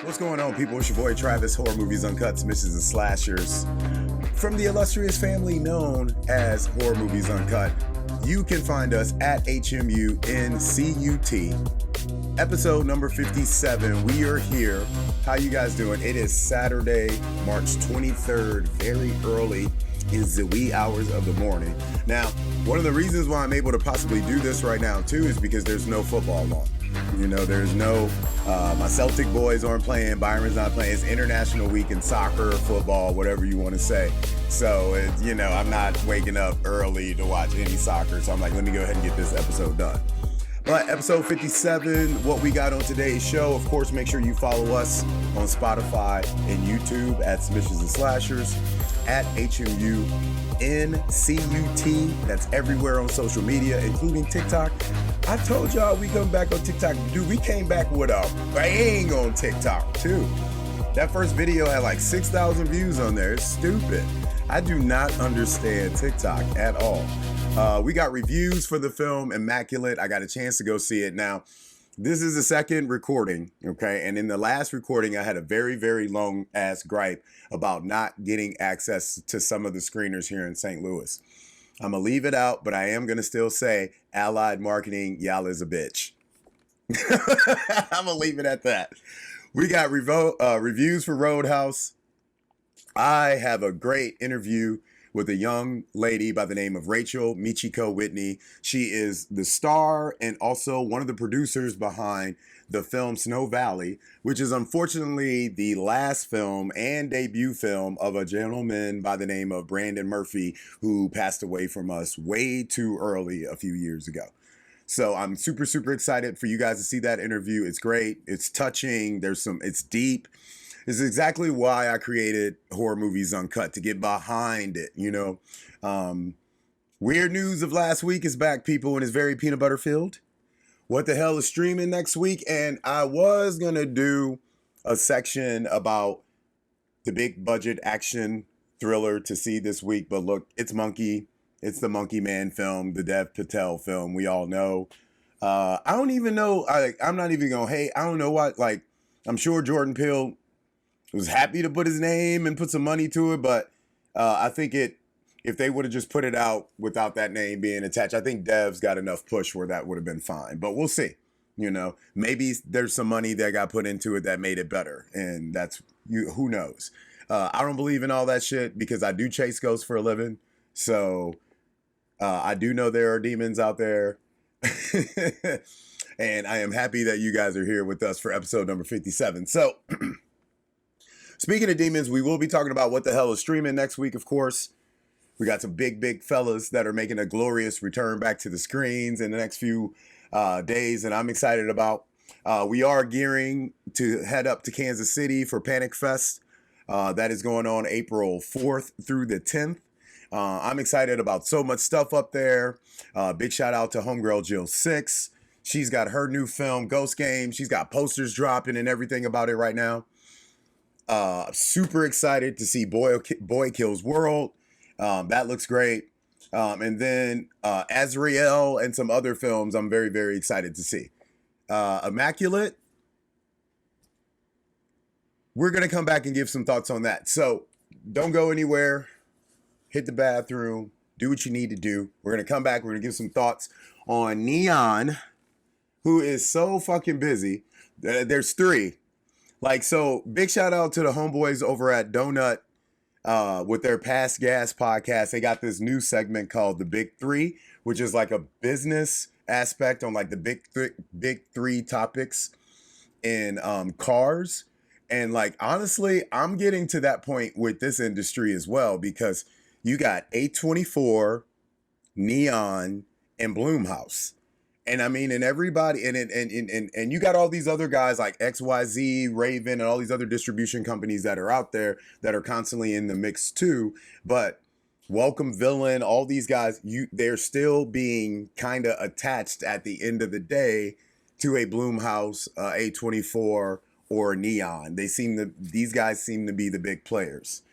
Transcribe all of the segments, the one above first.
What's going on, people? It's your boy Travis, Horror Movies Uncut, Submissions and Slashers. From the illustrious family known as Horror Movies Uncut, you can find us at HMUNCUT. Episode number 57. We are here. How you guys doing? It is Saturday, March 23rd, very early in the wee hours of the morning. Now, one of the reasons why I'm able to possibly do this right now, too, is because there's no football on. You know, there's no, my Celtic boys aren't playing, Byron's not playing. It's International Week in soccer, football, whatever you want to say. So, you know, I'm not waking up early to watch any soccer. So I'm like, let me go ahead and get this episode done. But episode 57, what we got on today's show, of course, make sure you follow us on Spotify and YouTube at Submissions and Slashers, at HMUNCUT. That's everywhere on social media, including TikTok. I told y'all we come back on TikTok. Dude, we came back with a bang on TikTok, too. That first video had like 6,000 views on there. It's stupid. I do not understand TikTok at all. We got reviews for the film Immaculate. I got a chance to go see it. Now, this is the second recording, okay? And in the last recording, I had a very, very long-ass gripe about not getting access to some of the screeners here in St. Louis. I'm going to leave it out, but I am going to still say Allied Marketing, y'all is a bitch. I'm going to leave it at that. We got reviews for Roadhouse. I have a great interview with a young lady by the name of Rachel Michiko Whitney. She is the star and also one of the producers behind the film Snow Valley, which is unfortunately the last film and debut film of a gentleman by the name of Brandon Murphy, who passed away from us way too early a few years ago. So I'm super, super excited for you guys to see that interview. It's great. It's touching. It's deep. This is exactly why I created Horror Movies Uncut, to get behind it, you know. Weird news of last week is back, people, and it's very peanut butter filled. What the hell is streaming next week? And I was going to do a section about the big budget action thriller to see this week. But look, it's Monkey. It's the Monkey Man film, the Dev Patel film. We all know. I don't even know. I'm not even going to hate. I don't know what, like, I'm sure Jordan Peele was happy to put his name and put some money to it, but I think if they would have just put it out without that name being attached, I think Dev's got enough push where that would have been fine. But we'll see. You know, maybe there's some money that got put into it that made it better, and who knows. I don't believe in all that shit because I do chase ghosts for a living, so I do know there are demons out there. And I am happy that you guys are here with us for episode number 57. So speaking of demons, we will be talking about what the hell is streaming next week, of course. We got some big, big fellas that are making a glorious return back to the screens in the next few days, and I'm excited about. We are gearing to head up to Kansas City for Panic Fest. That is going on April 4th through the 10th. I'm excited about so much stuff up there. Big shout out to homegirl Jill 6. She's got her new film, Ghost Game. She's got posters dropping and everything about it right now. Super excited to see Boy Kills World. That looks great. And then Azrael and some other films I'm very, very excited to see. Immaculate. We're going to come back and give some thoughts on that. So don't go anywhere. Hit the bathroom. Do what you need to do. We're going to come back. We're going to give some thoughts on Neon, who is so fucking busy. There's three. Like, so big shout out to the homeboys over at Donut with their Past Gas podcast. They got this new segment called The Big Three, which is like a business aspect on like the big three topics in cars. And like, honestly, I'm getting to that point with this industry as well, because you got A24, Neon, and Bloomhouse. And I mean, and everybody, and you got all these other guys like XYZ, Raven, and all these other distribution companies that are out there that are constantly in the mix too. But Welcome Villain, all these guys, they're still being kind of attached at the end of the day to a Bloomhouse, A24, or Neon. These guys seem to be the big players.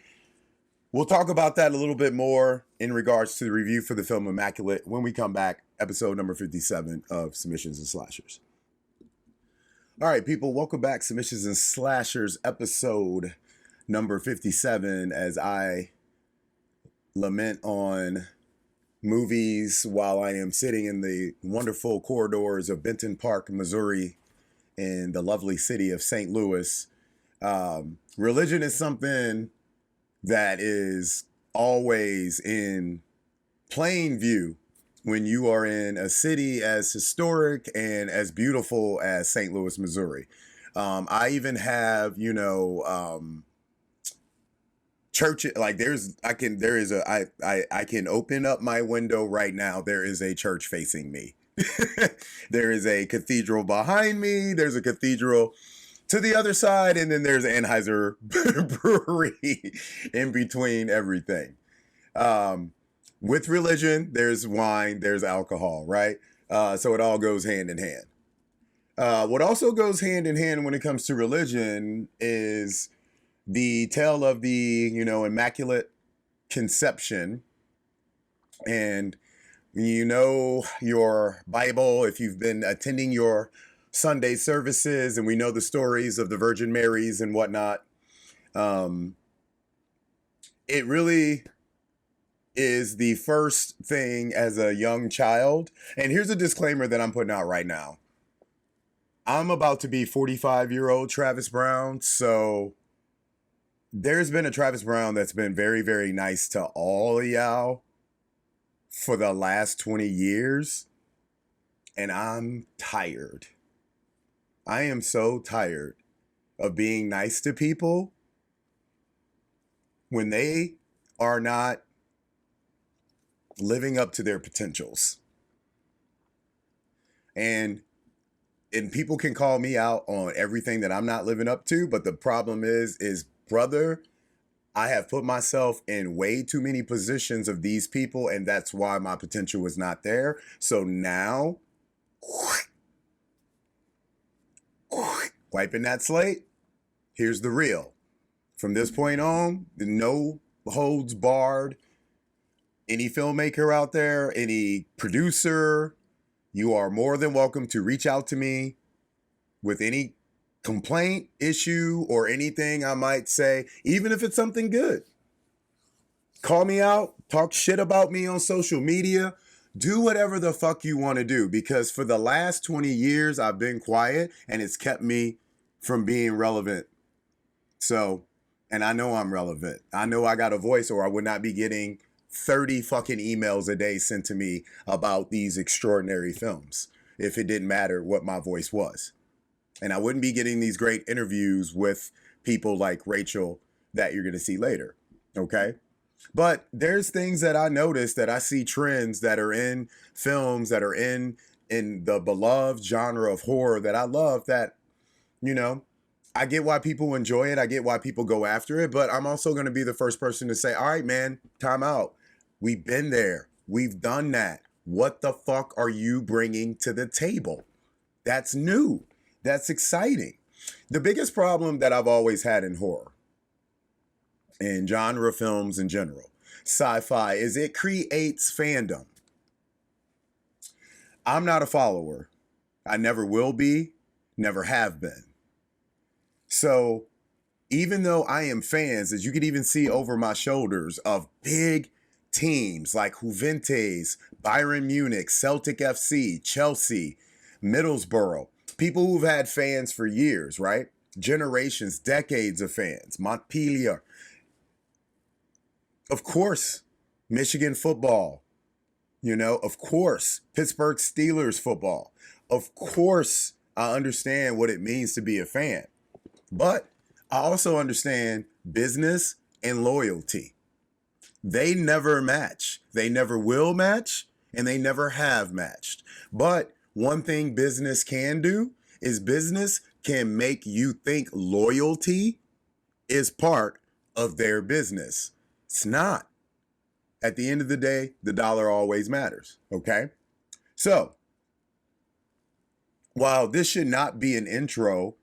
We'll talk about that a little bit more in regards to the review for the film Immaculate when we come back, episode number 57 of Submissions and Slashers. All right, people, welcome back. Submissions and Slashers episode number 57 as I lament on movies while I am sitting in the wonderful corridors of Benton Park, Missouri, in the lovely city of St. Louis. Religion is something that is always in plain view when you are in a city as historic and as beautiful as St. Louis, Missouri. I even have, church, like I can open up my window right now. There is a church facing me. There is a cathedral behind me. There's a cathedral to the other side. And then there's Anheuser Brewery in between everything. With religion, there's wine, there's alcohol, right? So it all goes hand in hand. What also goes hand in hand when it comes to religion is the tale of the, Immaculate Conception. And your Bible, if you've been attending your Sunday services, and we know the stories of the Virgin Marys and whatnot, it really is the first thing as a young child. And here's a disclaimer that I'm putting out right now. I'm about to be 45-year-old Travis Brown. So there's been a Travis Brown that's been very, very nice to all of y'all for the last 20 years. And I'm tired. I am so tired of being nice to people when they are not living up to their potentials. And people can call me out on everything that I'm not living up to, but the problem is brother, I have put myself in way too many positions of these people, and that's why my potential is not there. So now, wiping that slate, here's the real. From this point on, no holds barred. Any filmmaker out there, any producer, you are more than welcome to reach out to me with any complaint, issue, or anything I might say, even if it's something good. Call me out, talk shit about me on social media, do whatever the fuck you want to do, because for the last 20 years, I've been quiet and it's kept me from being relevant. So, and I know I'm relevant. I know I got a voice, or I would not be getting 30 fucking emails a day sent to me about these extraordinary films if it didn't matter what my voice was. And I wouldn't be getting these great interviews with people like Rachel that you're going to see later. Okay. But there's things that I notice, that I see trends that are in films, that are in the beloved genre of horror that I love, that, I get why people enjoy it. I get why people go after it, but I'm also going to be the first person to say, all right, man, time out. We've been there. We've done that. What the fuck are you bringing to the table? That's new. That's exciting. The biggest problem that I've always had in horror and genre films in general, sci-fi, is it creates fandom. I'm not a follower. I never will be, never have been. So even though I am fans, as you can even see over my shoulders, of big teams like Juventus, Bayern Munich, Celtic FC, Chelsea, Middlesbrough, people who've had fans for years, right? Generations, decades of fans, Montpellier. Of course, Michigan football, of course, Pittsburgh Steelers football. Of course, I understand what it means to be a fan, but I also understand business and loyalty. They never match. They never will match, and they never have matched. But one thing business can do is business can make you think loyalty is part of their business. It's not. At the end of the day, the dollar always matters, okay? So, while this should not be an intro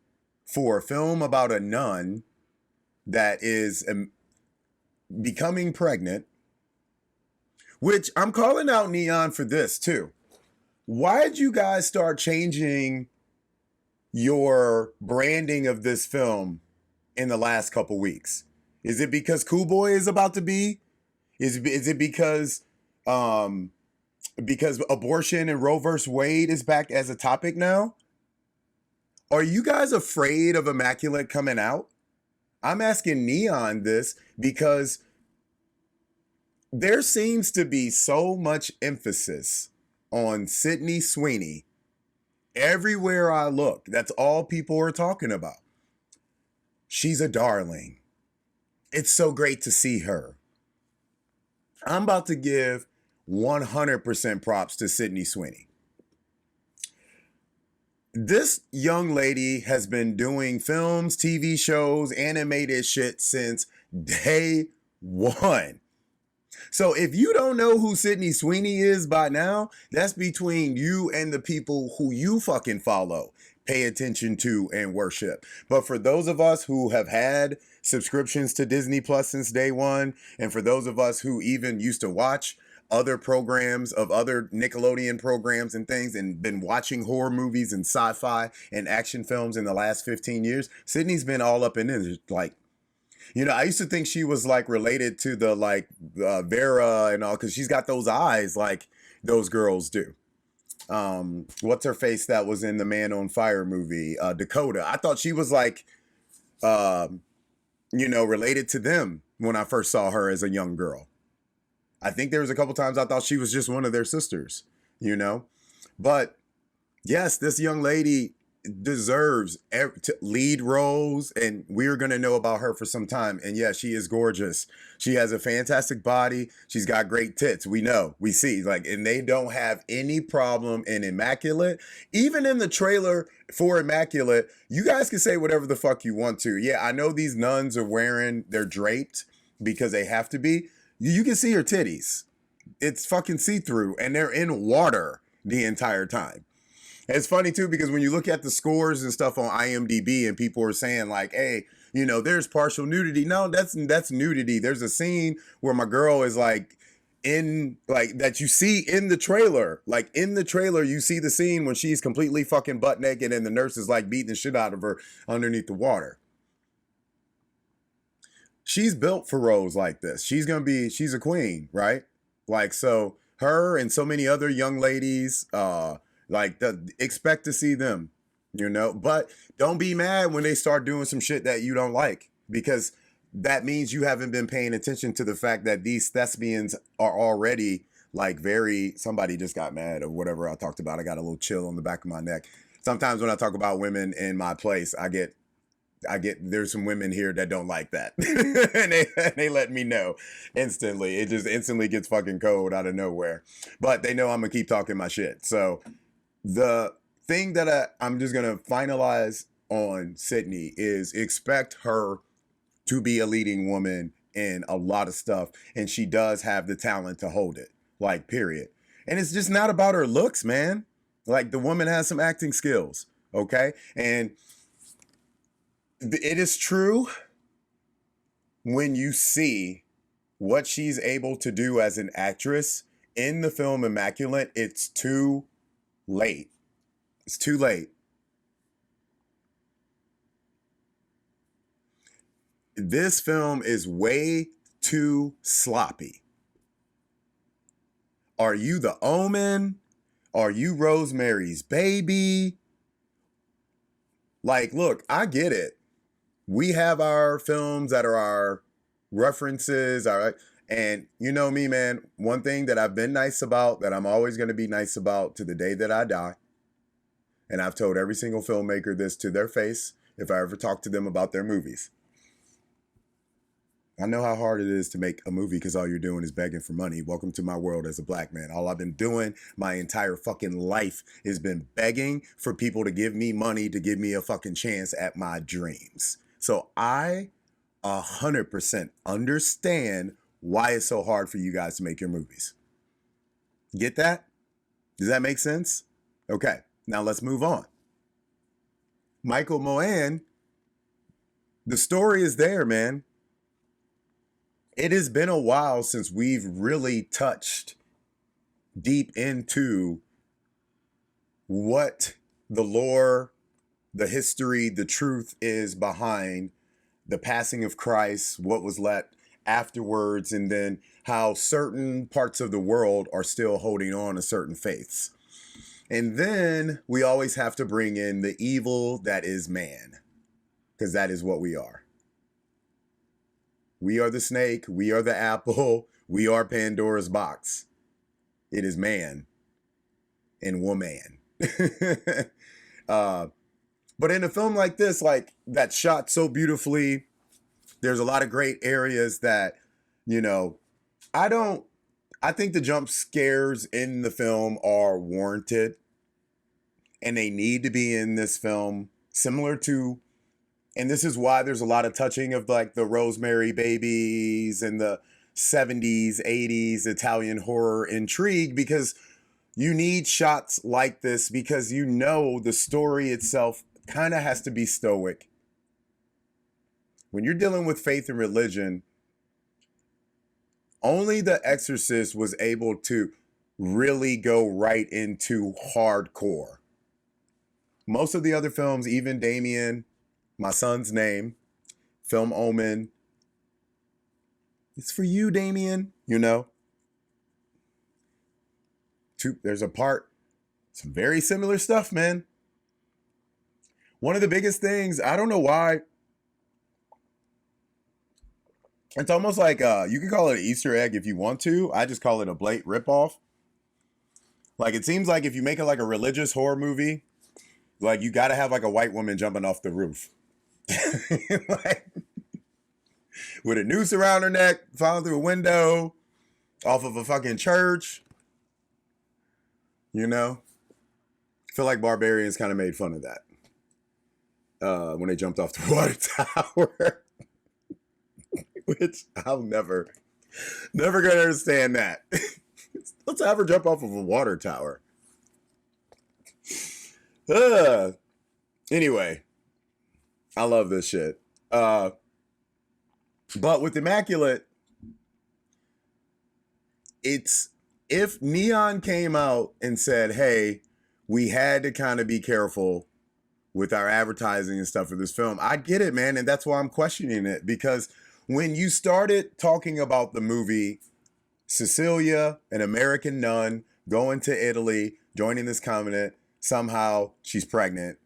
for a film about a nun that is becoming pregnant, which I'm calling out Neon for this too. Why did you guys start changing your branding of this film in the last couple weeks? Is it because Cool Boy is about to be? Is it because abortion and Roe versus Wade is back as a topic now? Are you guys afraid of Immaculate coming out? I'm asking Neon this because there seems to be so much emphasis on Sydney Sweeney everywhere I look. That's all people are talking about. She's a darling. It's so great to see her. I'm about to give 100% props to Sydney Sweeney. This young lady has been doing films, TV shows, animated shit since day one. So if you don't know who Sydney Sweeney is by now, that's between you and the people who you fucking follow, pay attention to, and worship. But for those of us who have had subscriptions to Disney Plus since day one, and for those of us who even used to watch other programs of other Nickelodeon programs and things and been watching horror movies and sci-fi and action films in the last 15 years, Sydney's been all up in it. Like, you know, I used to think she was like related to the like Vera and all, because she's got those eyes like those girls do. What's her face that was in the Man on Fire movie, Dakota? I thought she was like, you know, related to them when I first saw her as a young girl. I think there was a couple times I thought she was just one of their sisters, you know? But yes, this young lady deserves lead roles, and we're going to know about her for some time. And yeah, she is gorgeous. She has a fantastic body. She's got great tits. We know, we see, like, and they don't have any problem in Immaculate. Even in the trailer for Immaculate, you guys can say whatever the fuck you want to. Yeah, I know these nuns are they're draped because they have to be. You can see her titties. It's fucking see-through, and they're in water the entire time. It's funny too, because when you look at the scores and stuff on IMDb and people are saying like, hey, you know, there's partial nudity. No, that's nudity. There's a scene where my girl is like in, like, that you see in the trailer. Like in the trailer, you see the scene when she's completely fucking butt naked and the nurse is like beating the shit out of her underneath the water. She's built for roles like this. She's a queen, right? Like, so her and so many other young ladies, expect to see them, you know, but don't be mad when they start doing some shit that you don't like, because that means you haven't been paying attention to the fact that these thespians are already like somebody just got mad or whatever I talked about. I got a little chill on the back of my neck. Sometimes when I talk about women in my place, there's some women here that don't like that. and they let me know instantly. It just instantly gets fucking cold out of nowhere. But they know I'm gonna keep talking my shit. So the thing that I'm just gonna finalize on Sydney is expect her to be a leading woman in a lot of stuff. And she does have the talent to hold it. Like, period. And it's just not about her looks, man. Like, the woman has some acting skills. Okay? And it is true when you see what she's able to do as an actress in the film Immaculate. It's too late. It's too late. This film is way too sloppy. Are you The Omen? Are you Rosemary's Baby? Like, look, I get it. We have our films that are our references, all right? And you know me, man, one thing that I've been nice about, that I'm always going to be nice about to the day that I die, and I've told every single filmmaker this to their face if I ever talk to them about their movies. I know how hard it is to make a movie because all you're doing is begging for money. Welcome to my world as a black man. All I've been doing my entire fucking life has been begging for people to give me money to give me a fucking chance at my dreams. So I 100% understand why it's so hard for you guys to make your movies. Get that? Does that make sense? Okay, now let's move on. Michael Mohan, the story is there, man. It has been a while since we've really touched deep into what the lore, the history, the truth is behind the passing of Christ, what was left afterwards, and then how certain parts of the world are still holding on to certain faiths. And then we always have to bring in the evil that is man, because that is what we are. We are the snake, we are the apple, we are Pandora's box. It is man and woman. But in a film like this, like that's shot so beautifully, there's a lot of great areas that, you know, I think the jump scares in the film are warranted and they need to be in this film, similar to, and this is why there's a lot of touching of like the Rosemary Babies and the 70s, 80s Italian horror intrigue, because you need shots like this because you know the story itself kind of has to be stoic. When you're dealing with faith and religion, only The Exorcist was able to really go right into hardcore. Most of the other films, even Damien, My Son's Name, Film Omen, it's for you, Damien, you know. There's a part, some very similar stuff, man. One of the biggest things, I don't know why, it's almost like you can call it an Easter egg if you want to. I just call it a blatant ripoff. Like it seems like if you make it like a religious horror movie, like you got to have like a white woman jumping off the roof, like, with a noose around her neck, falling through a window, off of a fucking church. You know, I feel like Barbarians kind of made fun of that when they jumped off the water tower, which I'll never gonna understand that. Let's have her jump off of a water tower. Anyway, I love this shit. But with Immaculate, it's, if Neon came out and said, hey, we had to kind of be careful with our advertising and stuff for this film, I get it, man. And that's why I'm questioning it. Because when you started talking about the movie Cecilia, an American nun, going to Italy, joining this covenant, somehow she's pregnant,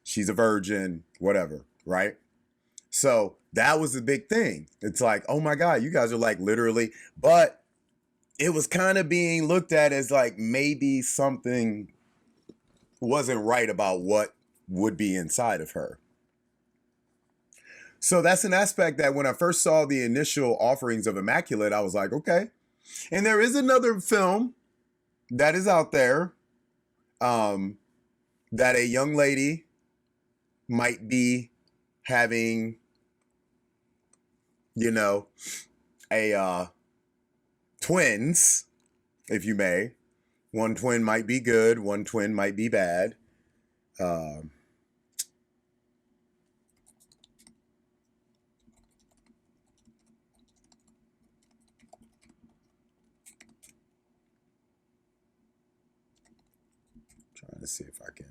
she's a virgin, whatever, right? So that was the big thing. It's like, oh my God, you guys are like literally, but it was kind of being looked at as like maybe something wasn't right about what would be inside of her. So that's an aspect that when I first saw the initial offerings of Immaculate, I was like, okay. And there is another film that is out there that a young lady might be having, you know, a twins, if you may. One twin might be good, one twin might be bad. Trying to see if I can.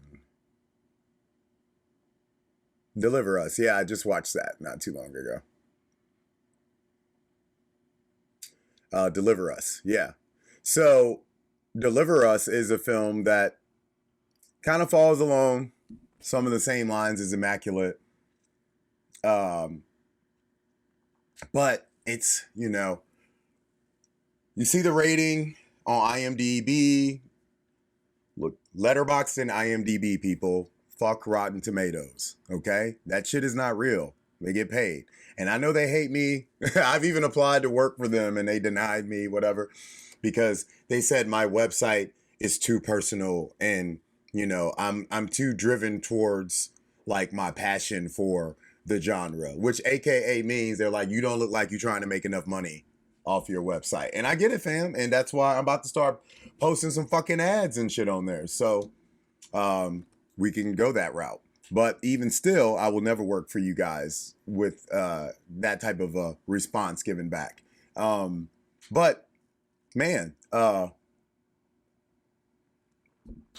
Deliver Us. Yeah, I just watched that not too long ago. Deliver Us. Yeah. So Deliver Us is a film that kind of follows along some of the same lines as Immaculate. But it's, you know, you see the rating on IMDb. Look, Letterboxd and IMDb people, fuck Rotten Tomatoes, okay? That shit is not real. They get paid. And I know they hate me. I've even applied to work for them and they denied me, whatever, because they said my website is too personal and, you know, I'm too driven towards like my passion for the genre, which AKA means they're like, you don't look like you're trying to make enough money off your website. And I get it, fam. And that's why I'm about to start posting some fucking ads and shit on there. So we can go that route. But even still, I will never work for you guys with that type of a response given back. But man,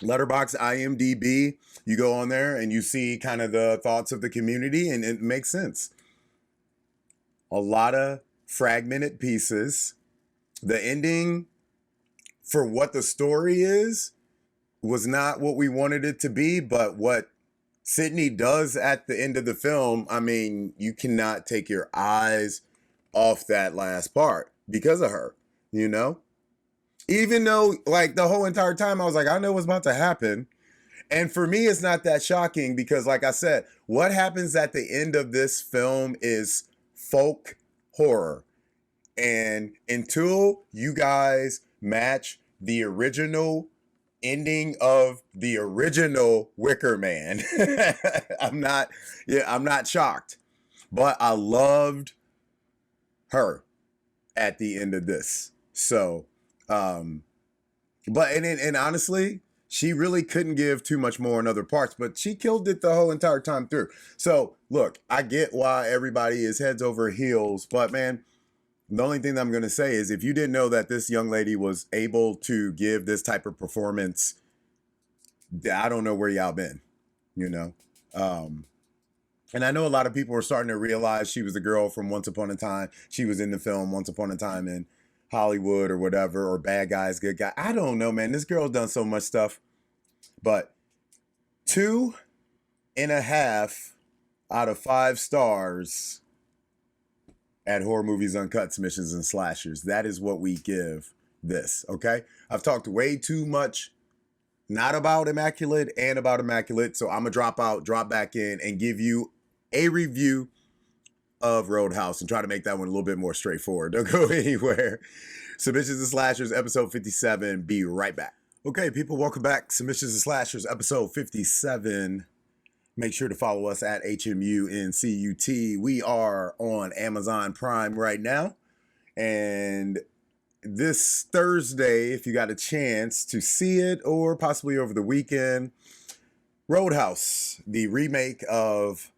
Letterboxd, IMDb, you go on there and you see kind of the thoughts of the community, and it makes sense. A lot of fragmented pieces. The ending, for what the story is, was not what we wanted it to be, but what Sydney does at the end of the film, I mean, you cannot take your eyes off that last part because of her, you know? Even though, like, the whole entire time I was like, I know what's about to happen. And for me, it's not that shocking because, like I said, what happens at the end of this film is folk horror. And until you guys match the original ending of the original Wicker Man, I'm not shocked. But I loved her at the end of this. So, and honestly, she really couldn't give too much more in other parts, but she killed it the whole entire time through. So, look, I get why everybody is heads over heels, but man, the only thing that I'm going to say is if you didn't know that this young lady was able to give this type of performance, I don't know where y'all been, you know? And I know a lot of people are starting to realize she was the girl from Once Upon a Time. She was in the film Once Upon a Time in Hollywood or whatever, or Bad Guys, Good Guy. I don't know, man. This girl's done so much stuff. But 2.5 out of 5 stars at Horror Movies Uncut, Submissions, and Slashers. That is what we give this, okay? I've talked way too much, not about Immaculate and about Immaculate, so I'm going to drop back in, and give you a review of Roadhouse and try to make that one a little bit more straightforward. Don't go anywhere. Submissions and Slashers, episode 57. Be right back. Okay, people, welcome back. Submissions and Slashers, episode 57. Make sure to follow us at HMUNCUT. We are on Amazon Prime right now. And this Thursday, if you got a chance to see it, or possibly over the weekend, Roadhouse, the remake of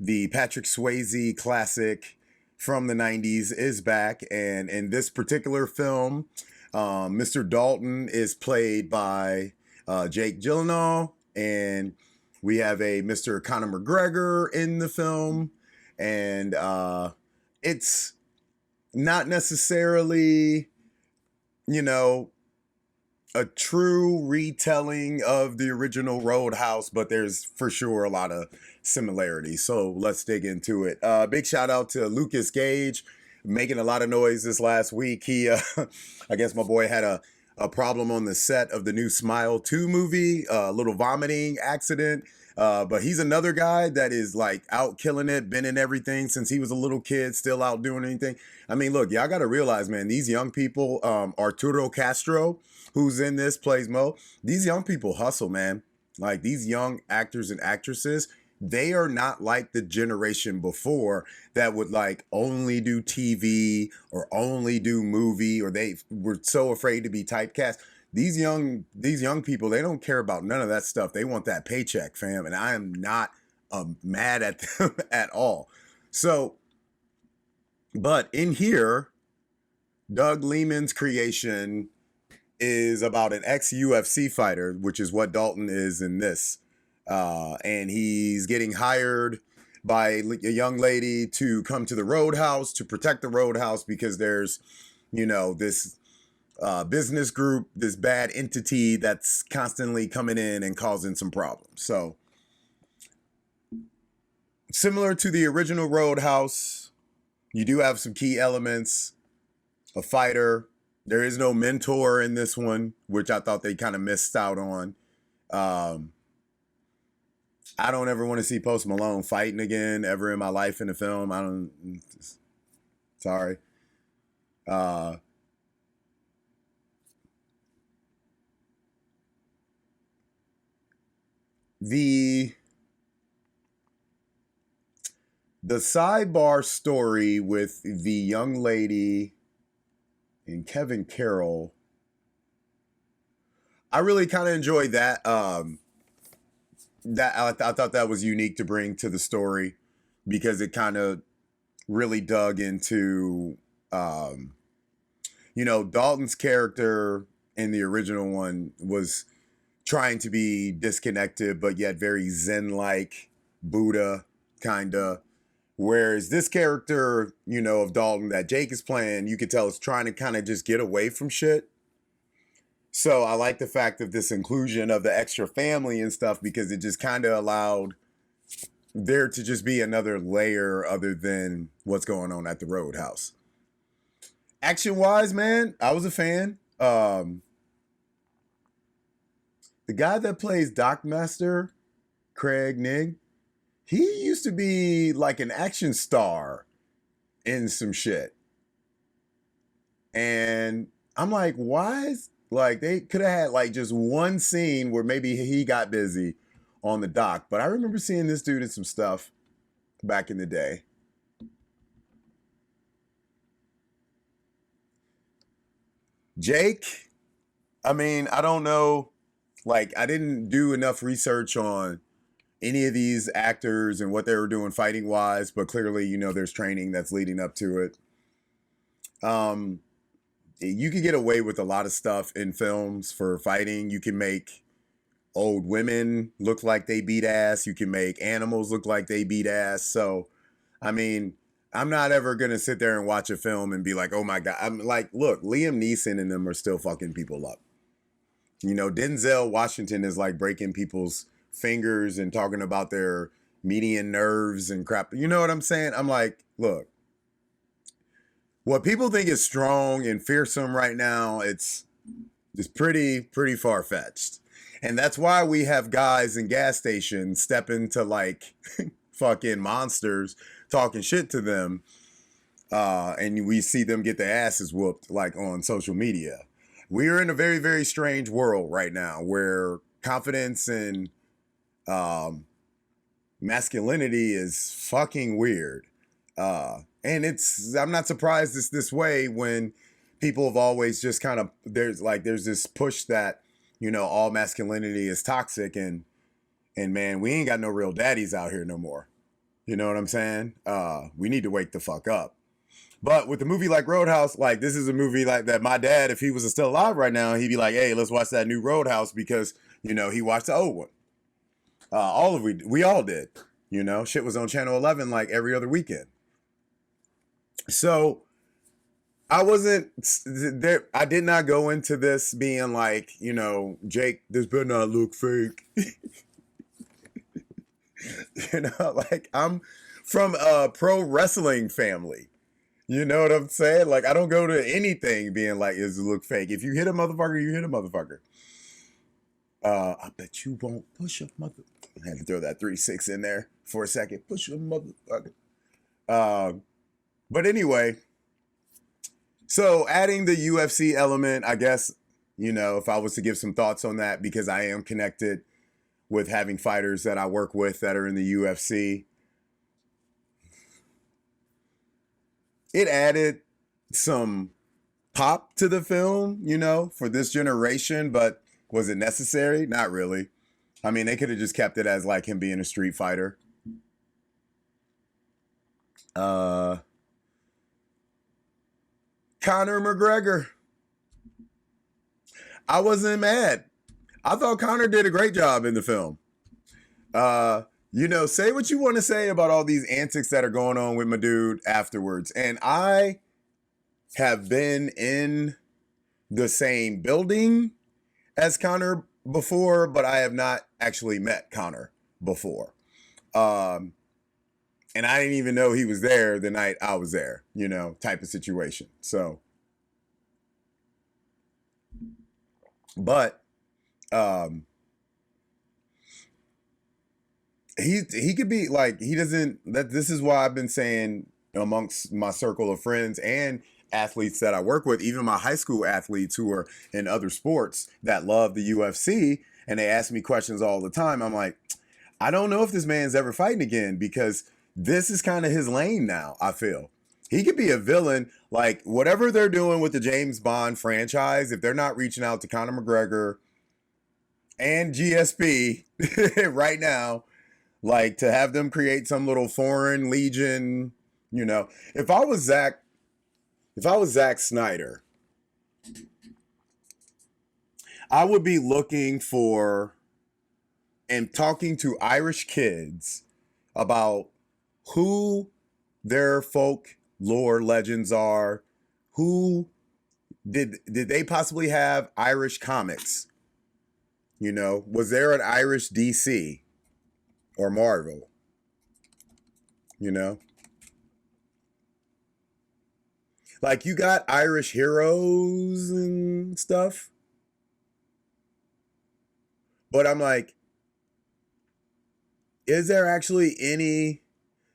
the Patrick Swayze classic from the 90s, is back. And in this particular film, Mr. Dalton is played by Jake Gyllenhaal, and we have a Mr. Conor McGregor in the film, and it's not necessarily, you know, a true retelling of the original Roadhouse, but there's for sure a lot of similarities. So let's dig into it. Big shout out to Lucas Gage, making a lot of noise this last week. He, I guess my boy had a problem on the set of the new Smile 2 movie, a little vomiting accident. But he's another guy that is like out killing it, been in everything since he was a little kid, still out doing anything. I mean, look, y'all got to realize, man, these young people, Arturo Castro, who's in this, plays Mo. These young people hustle, man. Like, these young actors and actresses, they are not like the generation before that would like only do TV or only do movie, or they were so afraid to be typecast. These young people, they don't care about none of that stuff. They want that paycheck, fam. And I am not mad at them at all. So, but in here, Doug Liman's creation is about an ex-UFC fighter, which is what Dalton is in this. And he's getting hired by a young lady to come to the Roadhouse to protect the Roadhouse because there's, you know, this business group, this bad entity that's constantly coming in and causing some problems. So, similar to the original Roadhouse, you do have some key elements. A fighter. There is no mentor in this one, which I thought they kind of missed out on. I don't ever want to see Post Malone fighting again ever in my life in a film. I don't. Sorry. The sidebar story with the young lady and Kevin Carroll, I really kind of enjoyed that. I thought that was unique to bring to the story because it kind of really dug into, you know, Dalton's character in the original one was trying to be disconnected, but yet very Zen-like, Buddha kind of. Whereas this character, of Dalton that Jake is playing, you could tell is trying to kind of just get away from shit. So I like the fact of this inclusion of the extra family and stuff, because it just kind of allowed there to just be another layer other than what's going on at the Roadhouse. Action-wise, man, I was a fan. The guy that plays Doc Master, Craig Nig, he used to be like an action star in some shit. And I'm like, why is, like, they could have had like just one scene where maybe he got busy on the dock. But I remember seeing this dude in some stuff back in the day. Jake, I mean, I don't know. Like, I didn't do enough research on any of these actors and what they were doing fighting wise, but clearly, there's training that's leading up to it. You can get away with a lot of stuff in films for fighting. You can make old women look like they beat ass. You can make animals look like they beat ass. So, I mean, I'm not ever going to sit there and watch a film and be like, oh my God. I'm like, look, Liam Neeson and them are still fucking people up. Denzel Washington is like breaking people's fingers and talking about their median nerves and crap. You know what I'm saying? I'm like, look, what people think is strong and fearsome right now, it's pretty far-fetched. And that's why we have guys in gas stations step into like fucking monsters talking shit to them. And we see them get their asses whooped like on social media. We are in a very, very strange world right now where confidence and masculinity is fucking weird. And I'm not surprised it's this way when people have always just kind of, there's this push that, all masculinity is toxic and man, we ain't got no real daddies out here no more. You know what I'm saying? We need to wake the fuck up. But with a movie like Roadhouse, like this is a movie like that my dad, if he was still alive right now, he'd be like, hey, let's watch that new Roadhouse because, he watched the old one. We all did, shit was on Channel 11 like every other weekend. So I wasn't there. I did not go into this being like, Jake, this better not look fake. Like I'm from a pro wrestling family. You know what I'm saying? Like I don't go to anything being like, does it look fake? If you hit a motherfucker, you hit a motherfucker. I bet you won't push a mother. I had to throw that 3-6 in there for a second. Push a motherfucker. But anyway, so adding the UFC element, I guess, if I was to give some thoughts on that, because I am connected with having fighters that I work with that are in the UFC. It added some pop to the film, for this generation, but was it necessary? Not really. I mean, they could have just kept it as like him being a street fighter. Conor McGregor. I wasn't mad. I thought Conor did a great job in the film. Say what you want to say about all these antics that are going on with my dude afterwards. And I have been in the same building as Conor before, but I have not actually met Conor before. And I didn't even know he was there the night I was there, type of situation. So, but, he could be like, this is why I've been saying amongst my circle of friends and athletes that I work with, even my high school athletes who are in other sports that love the UFC, and they ask me questions all the time. I'm like, I don't know if this man's ever fighting again, because this is kind of his lane now, I feel. He could be a villain, like whatever they're doing with the James Bond franchise, if they're not reaching out to Conor McGregor and GSP right now, like to have them create some little foreign legion, if I was Zack Snyder, I would be looking for and talking to Irish kids about who their folk lore legends are. Who did they possibly have Irish comics? You know, was there an Irish DC or Marvel? You know, like you got Irish heroes and stuff, but I'm like, is there actually any,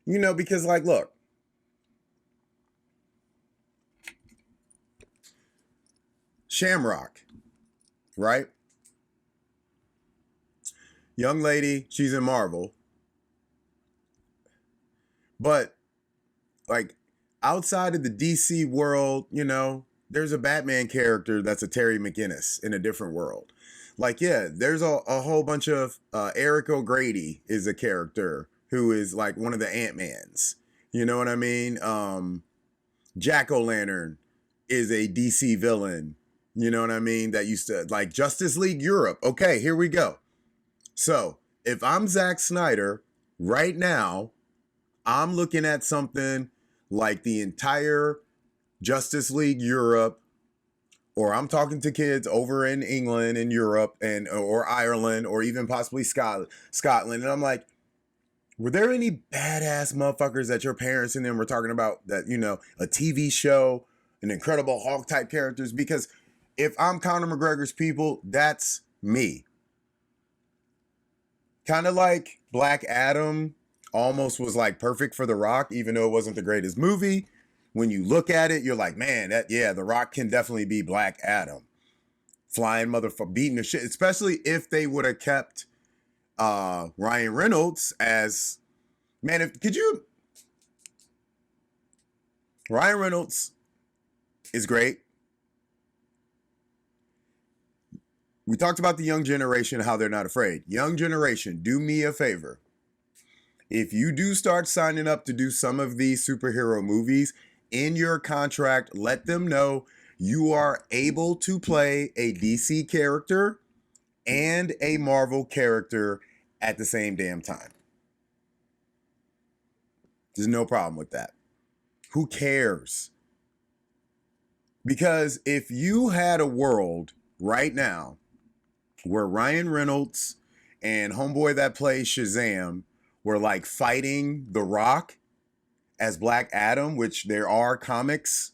you know, because like, look, Shamrock, right? Young lady, she's in Marvel, but like outside of the DC world, you know, there's a Batman character that's a Terry McGinnis in a different world. Like, yeah, there's a whole bunch of Eric O'Grady is a character who is like one of the Ant-Mans. You know what I mean? Jack-O-Lantern is a DC villain. You know what I mean? That used to like Justice League Europe. Okay, here we go. So if I'm Zack Snyder right now, I'm looking at something like the entire Justice League Europe, or I'm talking to kids over in England and Europe and or Ireland or even possibly Scotland, and I'm like, were there any badass motherfuckers that your parents and them were talking about that, you know, a TV show, an Incredible Hulk type characters? Because if I'm Conor McGregor's people, that's me. Kind of like Black Adam almost was like perfect for The Rock, even though it wasn't the greatest movie. When you look at it, you're like, man, The Rock can definitely be Black Adam. Flying motherfucker, beating the shit, especially if they would have kept Ryan Reynolds as, man, Ryan Reynolds is great. We talked about the young generation, how they're not afraid. Young generation, do me a favor. If you do start signing up to do some of these superhero movies, in your contract, let them know you are able to play a DC character and a Marvel character at the same damn time. There's no problem with that. Who cares? Because if you had a world right now where Ryan Reynolds and homeboy that plays Shazam were like fighting The Rock as Black Adam, which there are comics,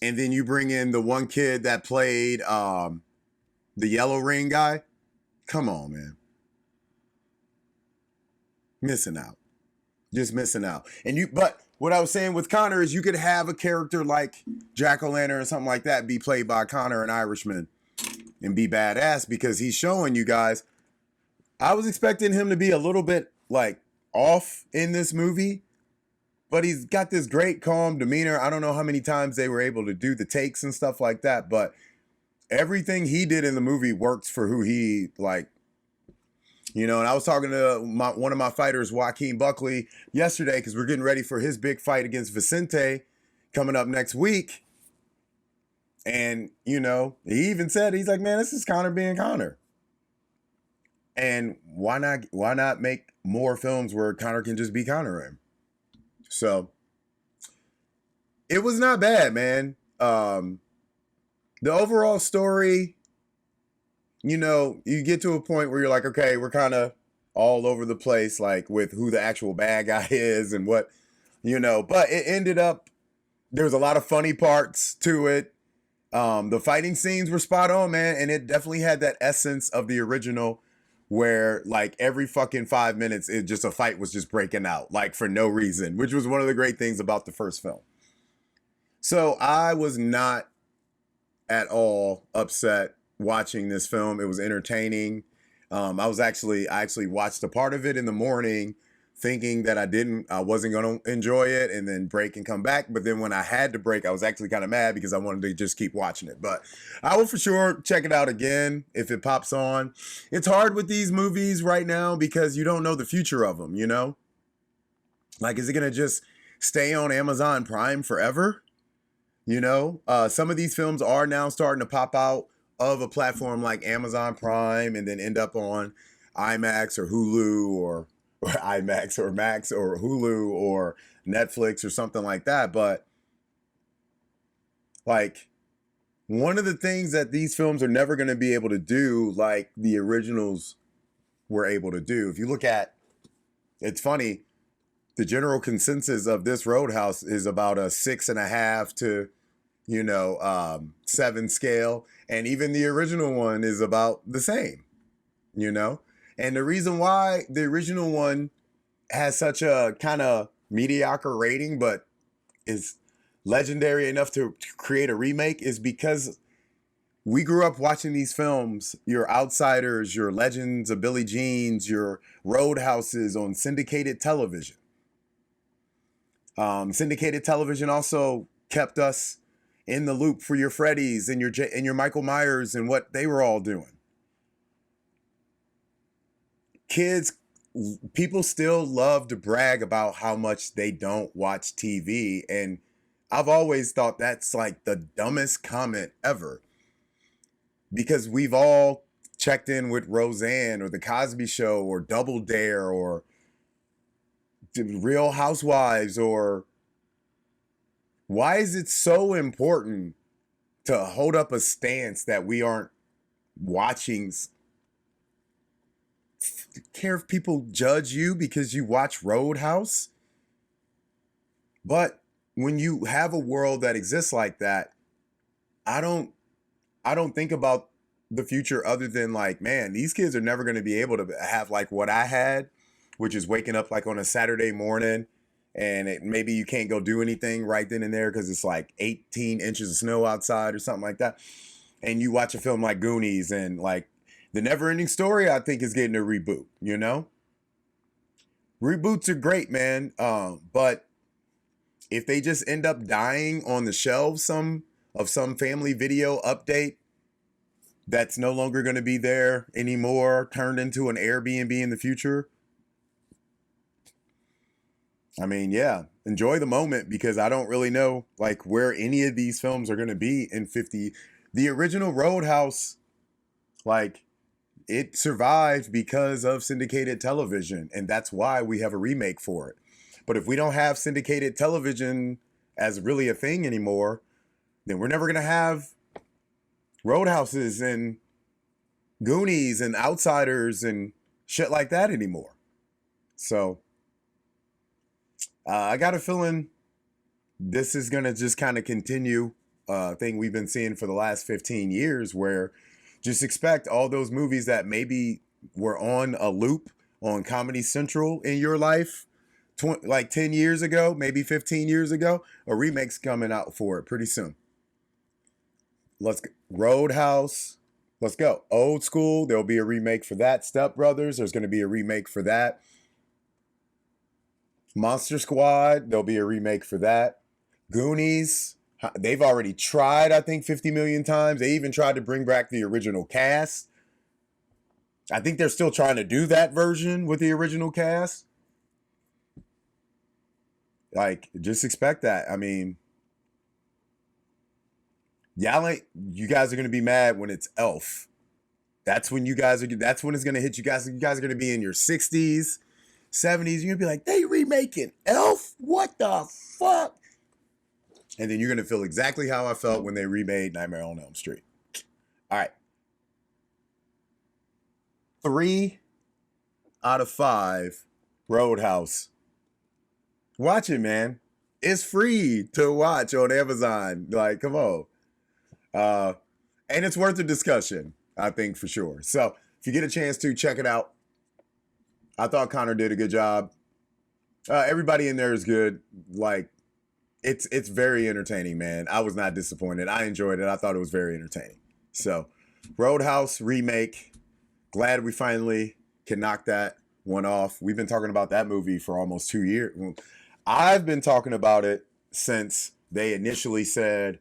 and then you bring in the one kid that played the Yellow Ring guy, come on, man. Missing out. Just missing out. But what I was saying with Connor is you could have a character like Jack-O-Lantern or something like that be played by Connor, an Irishman, and be badass because he's showing you guys. I was expecting him to be a little bit like off in this movie, but he's got this great calm demeanor. I don't know how many times they were able to do the takes and stuff like that, but everything he did in the movie works for who he like. You know, and I was talking to one of my fighters, Joaquin Buckley, yesterday because we're getting ready for his big fight against Vicente coming up next week. And, you know, he even said, he's like, man, this is Connor being Connor. And why not make more films where Connor can just be Connor in? So it was not bad, man. The overall story, you know, you get to a point where you're like, okay, we're kind of all over the place, like with who the actual bad guy is and what, you know, but it ended up, there was a lot of funny parts to it. The fighting scenes were spot on, man. And it definitely had that essence of the original where like every fucking 5 minutes, a fight was just breaking out, like for no reason, which was one of the great things about the first film. So I was not at all upset watching this film. It was entertaining. I actually watched a part of it in the morning thinking that I wasn't going to enjoy it and then break and come back. But then when I had to break, I was actually kind of mad because I wanted to just keep watching it. But I will for sure check it out again if it pops on. It's hard with these movies right now because you don't know the future of them, you know? Like, is it going to just stay on Amazon Prime forever? Some of these films are now starting to pop out of a platform like Amazon Prime and then end up on IMAX or Hulu or IMAX or Max or Hulu or Netflix or something like that. But like, one of the things that these films are never going to be able to do, like the originals were able to do. If you look at, it's funny, the general consensus of this Roadhouse is about a 6.5 to 7 scale, and even the original one is about the same. And the reason why the original one has such a kind of mediocre rating, but is legendary enough to create a remake, is because we grew up watching these films, your Outsiders, your Legends of Billie Jeans, your Roadhouses on syndicated television. Syndicated television also kept us in the loop for your Freddys and your Michael Myers and what they were all doing. People still love to brag about how much they don't watch TV, and I've always thought that's like the dumbest comment ever, because we've all checked in with Roseanne or The Cosby Show or Double Dare or Real Housewives. Or why is it so important to hold up a stance that we aren't watching? Care if people judge you because you watch Roadhouse? But when you have a world that exists like that, I don't think about the future other than like, man, these kids are never going to be able to have like what I had, which is waking up like on a Saturday morning and maybe you can't go do anything right then and there because it's like 18 inches of snow outside or something like that. And you watch a film like Goonies, and like The Never-Ending Story, I think, is getting a reboot, Reboots are great, man. But if they just end up dying on the shelves, some family video update that's no longer going to be there anymore, turned into an Airbnb in the future, I mean, yeah, enjoy the moment, because I don't really know like where any of these films are going to be in 50. The original Roadhouse, like, it survived because of syndicated television, and that's why we have a remake for it. But if we don't have syndicated television as really a thing anymore, then we're never going to have Roadhouses and Goonies and Outsiders and shit like that anymore. So I got a feeling this is going to just kind of continue a thing we've been seeing for the last 15 years, where just expect all those movies that maybe were on a loop on Comedy Central in your life like 10 years ago, maybe 15 years ago, a remake's coming out for it pretty soon. Let's go. Roadhouse. Let's go. Old School. There'll be a remake for that. Step Brothers. There's going to be a remake for that. Monster Squad. There'll be a remake for that. Goonies. They've already tried, I think, 50 million times. They even tried to bring back the original cast. I think they're still trying to do that version with the original cast. Like, just expect that. I mean, you guys are going to be mad when it's Elf. That's when that's when it's going to hit you guys. You guys are going to be in your 60s, 70s. You're going to be like, they remaking Elf? What the fuck? And then you're going to feel exactly how I felt when they remade Nightmare on Elm Street. All right. 3 out of 5 Roadhouse. Watch it, man. It's free to watch on Amazon. Like, come on. And it's worth a discussion, I think, for sure. So if you get a chance to, check it out. I thought Connor did a good job. Everybody in there is good. Like, it's very entertaining, man. I was not disappointed. I enjoyed it. I thought it was very entertaining. So, Roadhouse remake. Glad we finally can knock that one off. We've been talking about that movie for almost 2 years. I've been talking about it since they initially said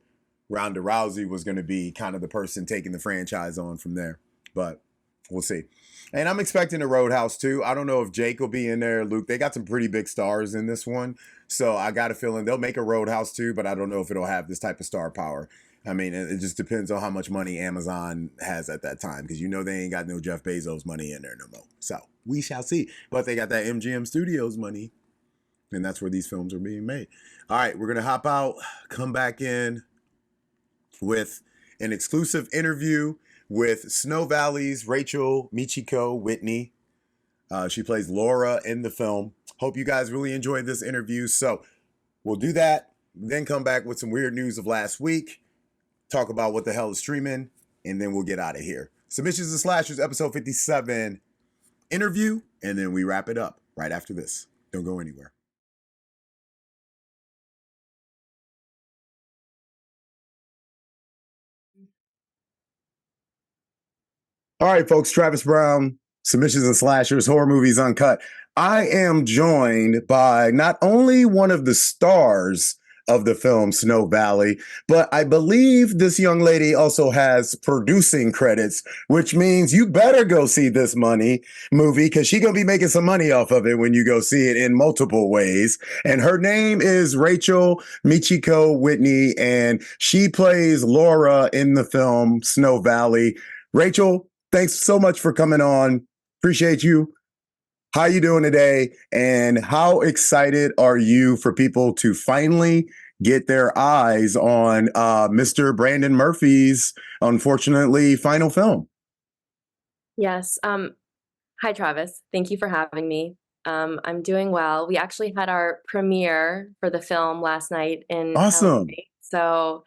Ronda Rousey was going to be kind of the person taking the franchise on from there. But we'll see. And I'm expecting a Roadhouse too. I don't know if Jake will be in there, Luke. They got some pretty big stars in this one. So I got a feeling they'll make a Roadhouse too, but I don't know if it'll have this type of star power. I mean, it just depends on how much money Amazon has at that time, because you know they ain't got no Jeff Bezos money in there no more. So we shall see. But they got that MGM Studios money, and that's where these films are being made. All right, we're gonna hop out, come back in with an exclusive interview with Snow Valley's Rachel Michiko Whitney. She plays Laura in the film. Hope you guys really enjoyed this interview. So we'll do that, then come back with some weird news of last week, talk about what the hell is streaming, and then we'll get out of here. Submissions and Slashers, episode 57, interview, and then we wrap it up right after this. Don't go anywhere. All right, folks, Travis Brown, Submissions and Slashers, Horror Movies Uncut. I am joined by not only one of the stars of the film Snow Valley, but I believe this young lady also has producing credits, which means you better go see this movie because she's going to be making some money off of it when you go see it in multiple ways. And her name is Rachel Michiko Whitney, and she plays Laura in the film Snow Valley. Rachel, thanks so much for coming on. Appreciate you. How you doing today? And how excited are you for people to finally get their eyes on Mr. Brandon Murphy's, unfortunately, final film? Yes. Hi, Travis. Thank you for having me. I'm doing well. We actually had our premiere for the film last night in Awesome. LA, so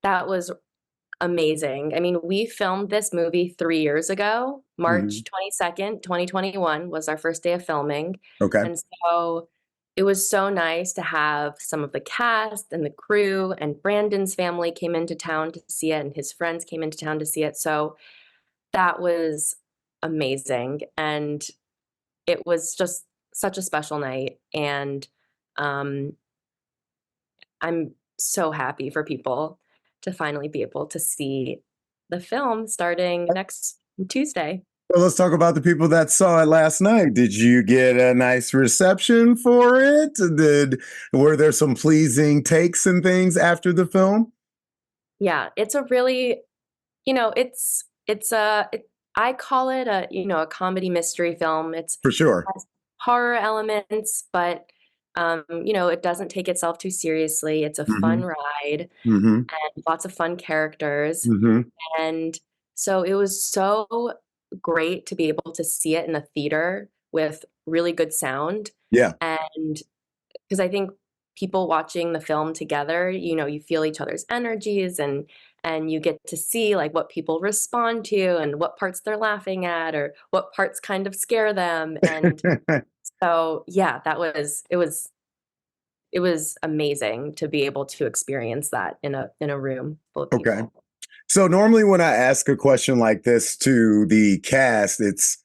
that was amazing. I mean, we filmed this movie 3 years ago. March 22nd, 2021 was our first day of filming. Okay. And so it was so nice to have some of the cast and the crew, and Brandon's family came into town to see it, and his friends came into town to see it. So that was amazing. And it was just such a special night. And um, I'm so happy for people to finally be able to see the film starting next Tuesday. Well, let's talk about the people that saw it last night. Did you get a nice reception for it? Were there some pleasing takes and things after the film? Yeah, it's a really, I call it a comedy mystery film. It For sure. has horror elements, but it doesn't take itself too seriously. It's a fun Mm-hmm. ride Mm-hmm. and lots of fun characters. Mm-hmm. And so it was so great to be able to see it in a theater with really good sound. Yeah. And because I think people watching the film together, you feel each other's energies, and you get to see like what people respond to and what parts they're laughing at or what parts kind of scare them. And so yeah, it was amazing to be able to experience that in a room full of Okay. people. So normally when I ask a question like this to the cast, it's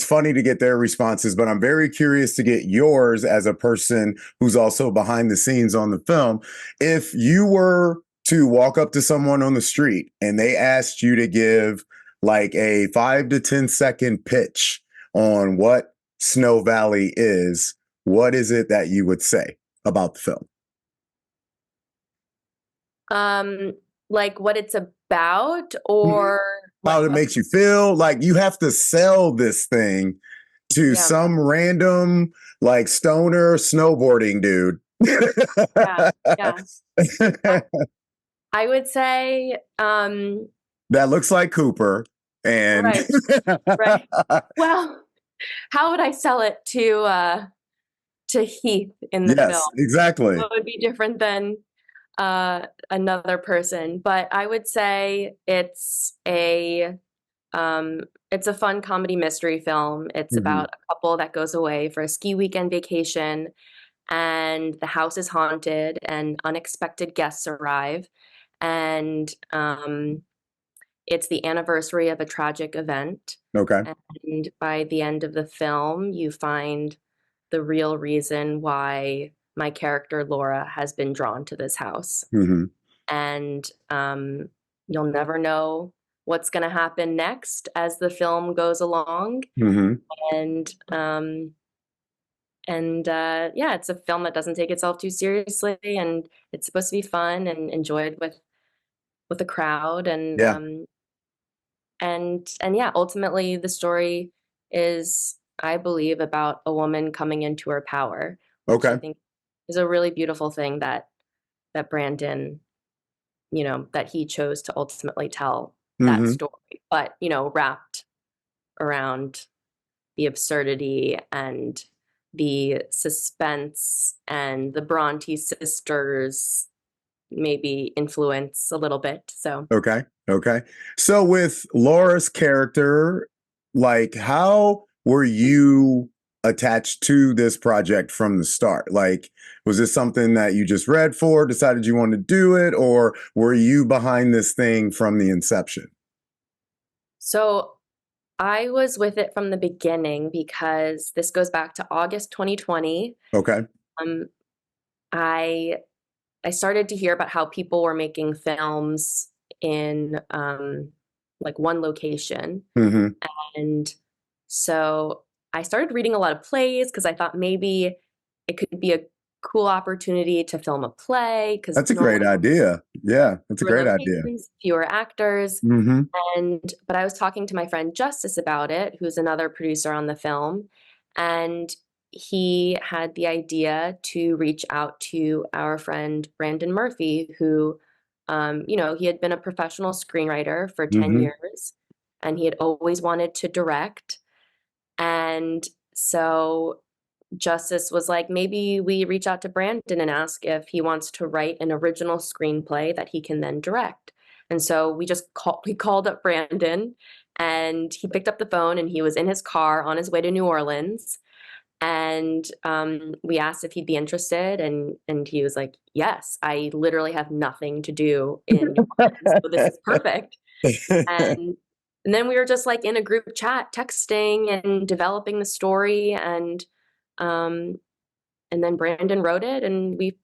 funny to get their responses, but I'm very curious to get yours as a person who's also behind the scenes on the film. If you were to walk up to someone on the street and they asked you to give like a 5 to 10 second pitch on what Snow Valley is, what is it that you would say about the film? Like what it's about, or How it makes you feel. Like you have to sell this thing to yeah, some random like stoner snowboarding dude. yeah, yeah. I would say, That looks like Cooper. And right, right. Well, how would I sell it to Heath in the film? yes, exactly. What would be different than another person? But I would say it's a fun comedy mystery film. It's Mm-hmm. about a couple that goes away for a ski weekend vacation, and the house is haunted, and unexpected guests arrive, and it's the anniversary of a tragic event. Okay. And by the end of the film, you find the real reason why my character Laura has been drawn to this house. Mm-hmm. And you'll never know what's going to happen next as the film goes along. Mm-hmm. And And yeah, it's a film that doesn't take itself too seriously, and it's supposed to be fun and enjoyed with a crowd. Yeah. And yeah, ultimately the story is, I believe, about a woman coming into her power, which I Okay. think is a really beautiful thing that Brandon, that he chose to ultimately tell that Hmm. story, but wrapped around the absurdity and the suspense and the Bronte sisters maybe influence a little bit. So Okay. Okay. So with Laura's character, like how were you attached to this project from the start? Like, was this something that you just read for, decided you wanted to do it, or were you behind this thing from the inception? so I was with it from the beginning because this goes back to August 2020. Okay. Um, I I started to hear about how people were making films in like one location. Hmm. And so I started reading a lot of plays because I thought maybe it could be a cool opportunity to film a play because That's a great normally idea. Yeah, that's a fewer great idea. locations, fewer actors. Hmm. But I was talking to my friend Justice about it, who's another producer on the film, and he had the idea to reach out to our friend Brandon Murphy, who, he had been a professional screenwriter for 10 Hmm. years, and he had always wanted to direct. And so Justice was like, maybe we reach out to Brandon and ask if he wants to write an original screenplay that he can then direct. And so we called up Brandon, and he picked up the phone, and he was in his car on his way to New Orleans. And we asked if he'd be interested, and he was like, "Yes, I literally have nothing to do in New Orleans, so this is perfect." And and then we were just like in a group chat, texting and developing the story, um, and then Brandon wrote it, and we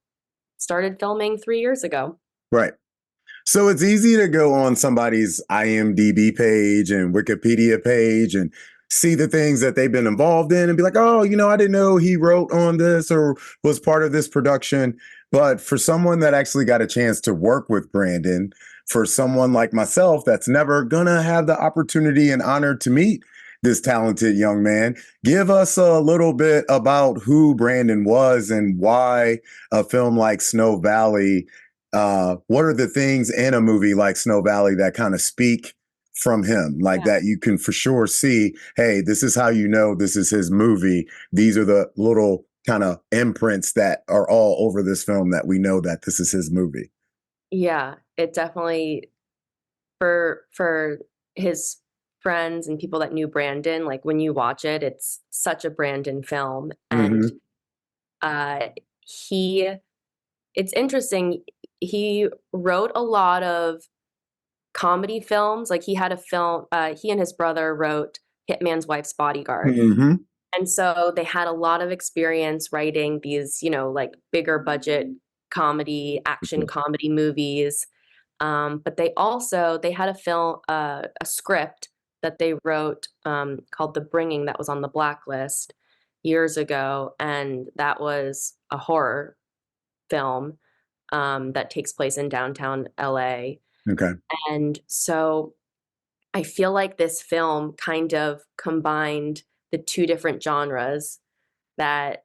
started filming 3 years ago. Right. So it's easy to go on somebody's IMDb page and Wikipedia page and see the things that they've been involved in and be like, oh, I didn't know he wrote on this or was part of this production. But for someone that actually got a chance to work with Brandon, for someone like myself that's never gonna have the opportunity and honor to meet this talented young man, give us a little bit about who Brandon was and why a film like Snow Valley, what are the things in a movie like Snow Valley that kind of speak from him, like Yeah. that you can for sure see, hey, this is how you know this is his movie. These are the little kind of imprints that are all over this film that we know that this is his movie. Yeah, it definitely, for his friends and people that knew Brandon, like when you watch it, it's such a Brandon film. And Hmm. uh he it's interesting. He wrote a lot of comedy films. Like he had a film, he and his brother wrote Hitman's Wife's Bodyguard. Hmm. And so they had a lot of experience writing these, like bigger budget comedy, action comedy movies. But they had a film, a script that they wrote called The Bringing that was on the blacklist years ago, and that was a horror film that takes place in downtown LA. Okay. And so I feel like this film kind of combined the two different genres that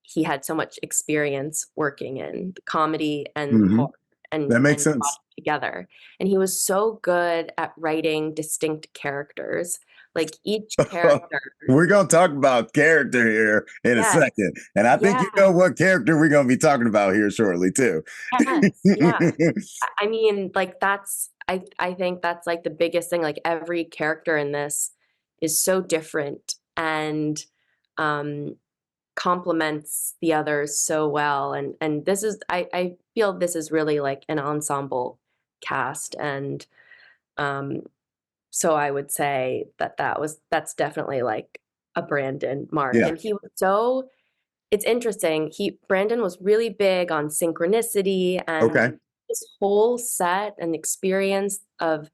he had so much experience working in, the comedy and Hmm. horror, and That makes and brought sense. it together. And he was so good at writing distinct characters. Like each character. We're going to talk about character here in a Yes. second. And I think Yeah. you know what character we're going to be talking about here shortly, too. Yes. Yeah. I mean, like I think that's like the biggest thing. Like every character in this is so different and um complements the others so well. And this is I feel this is really like an ensemble cast. And um so I would say that's definitely like a Brandon mark. Yeah. And he was so it's interesting. Brandon was really big on synchronicity, Okay. and this whole set and experience of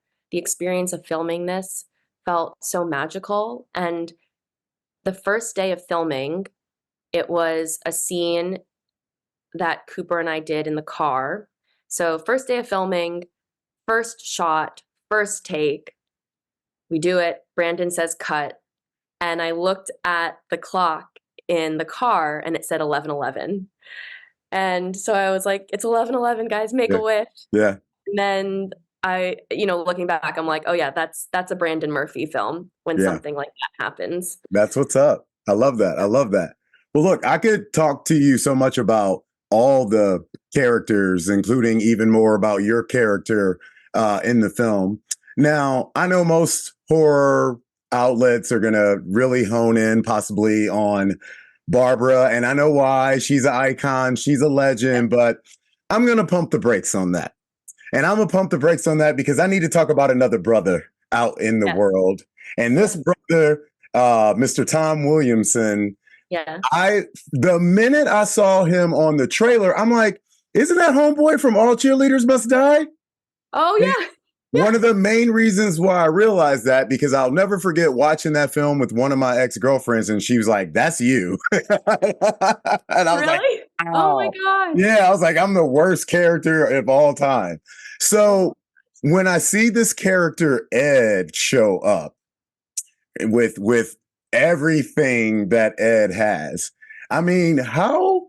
filming this felt so magical. And the first day of filming, It was a scene that Cooper and I did in the car. So, first day of filming, first shot, first take, we do it. Brandon says cut. And I looked at the clock in the car and it said 11:11. And so I was like, it's 11:11, guys, make Yeah. a wish. Yeah. And then looking back, I'm like, oh yeah, that's a Brandon Murphy film when Yeah. something like that happens. That's what's up. I love that. I love that. Well, look, I could talk to you so much about all the characters, including even more about your character in the film. Now, I know most horror outlets are going to really hone in possibly on Barbara, and I know why. She's an icon, she's a legend, but I'm going to pump the brakes on that. And I'm going to pump the brakes on that because I need to talk about another brother out in the Yes, world. And this yes, brother, Mr. Tom Williamson, yes. the minute I saw him on the trailer, I'm like, isn't that homeboy from All Cheerleaders Must Die? Oh And yeah, one of yeah. the main reasons why I realized that, because I'll never forget watching that film with one of my ex-girlfriends, and she was like, that's you. And I was like, Really? Oh my wow. gosh. Yeah, I was like, I'm the worst character of all time. Oh, So when I see this character Ed show up, with everything that Ed has. I mean, how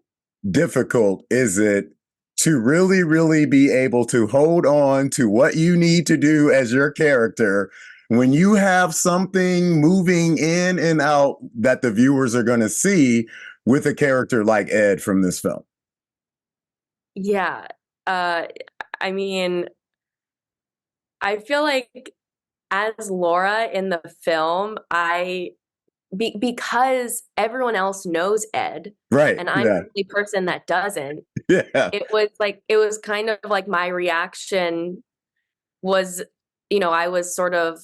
difficult is it to really, really be able to hold on to what you need to do as your character when you have something moving in and out that the viewers are going to see with a character like Ed from this film? yeah. Uh, I mean, I feel like as Laura in the film, because everyone else knows Ed Right. and I'm Yeah. the only person that doesn't, Yeah. it was kind of like my reaction was, I was sort of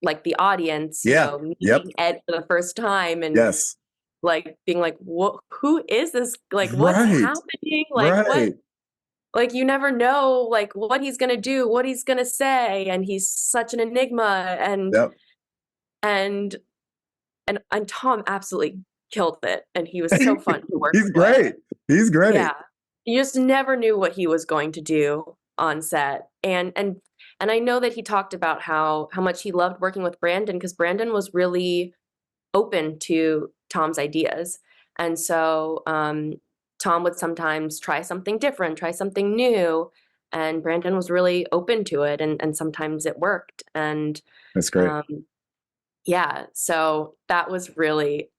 like the audience, Yeah. Yep. meeting Ed for the first time and Yes. like being like, what, who is this? Like, what's Right. happening? Like, what? Right. Like, you never know, like, what he's gonna do, what he's gonna say, and he's such an enigma, Yep. and and Tom absolutely killed it, and he was so fun to work He's with. great. He's great. Yeah. You just never knew what he was going to do on set. And I know that he talked about how much he loved working with Brandon because Brandon was really open to Tom's ideas. And so Tom would sometimes try something different, try something new, and Brandon was really open to it and sometimes it worked. And That's great. um yeah, so that was really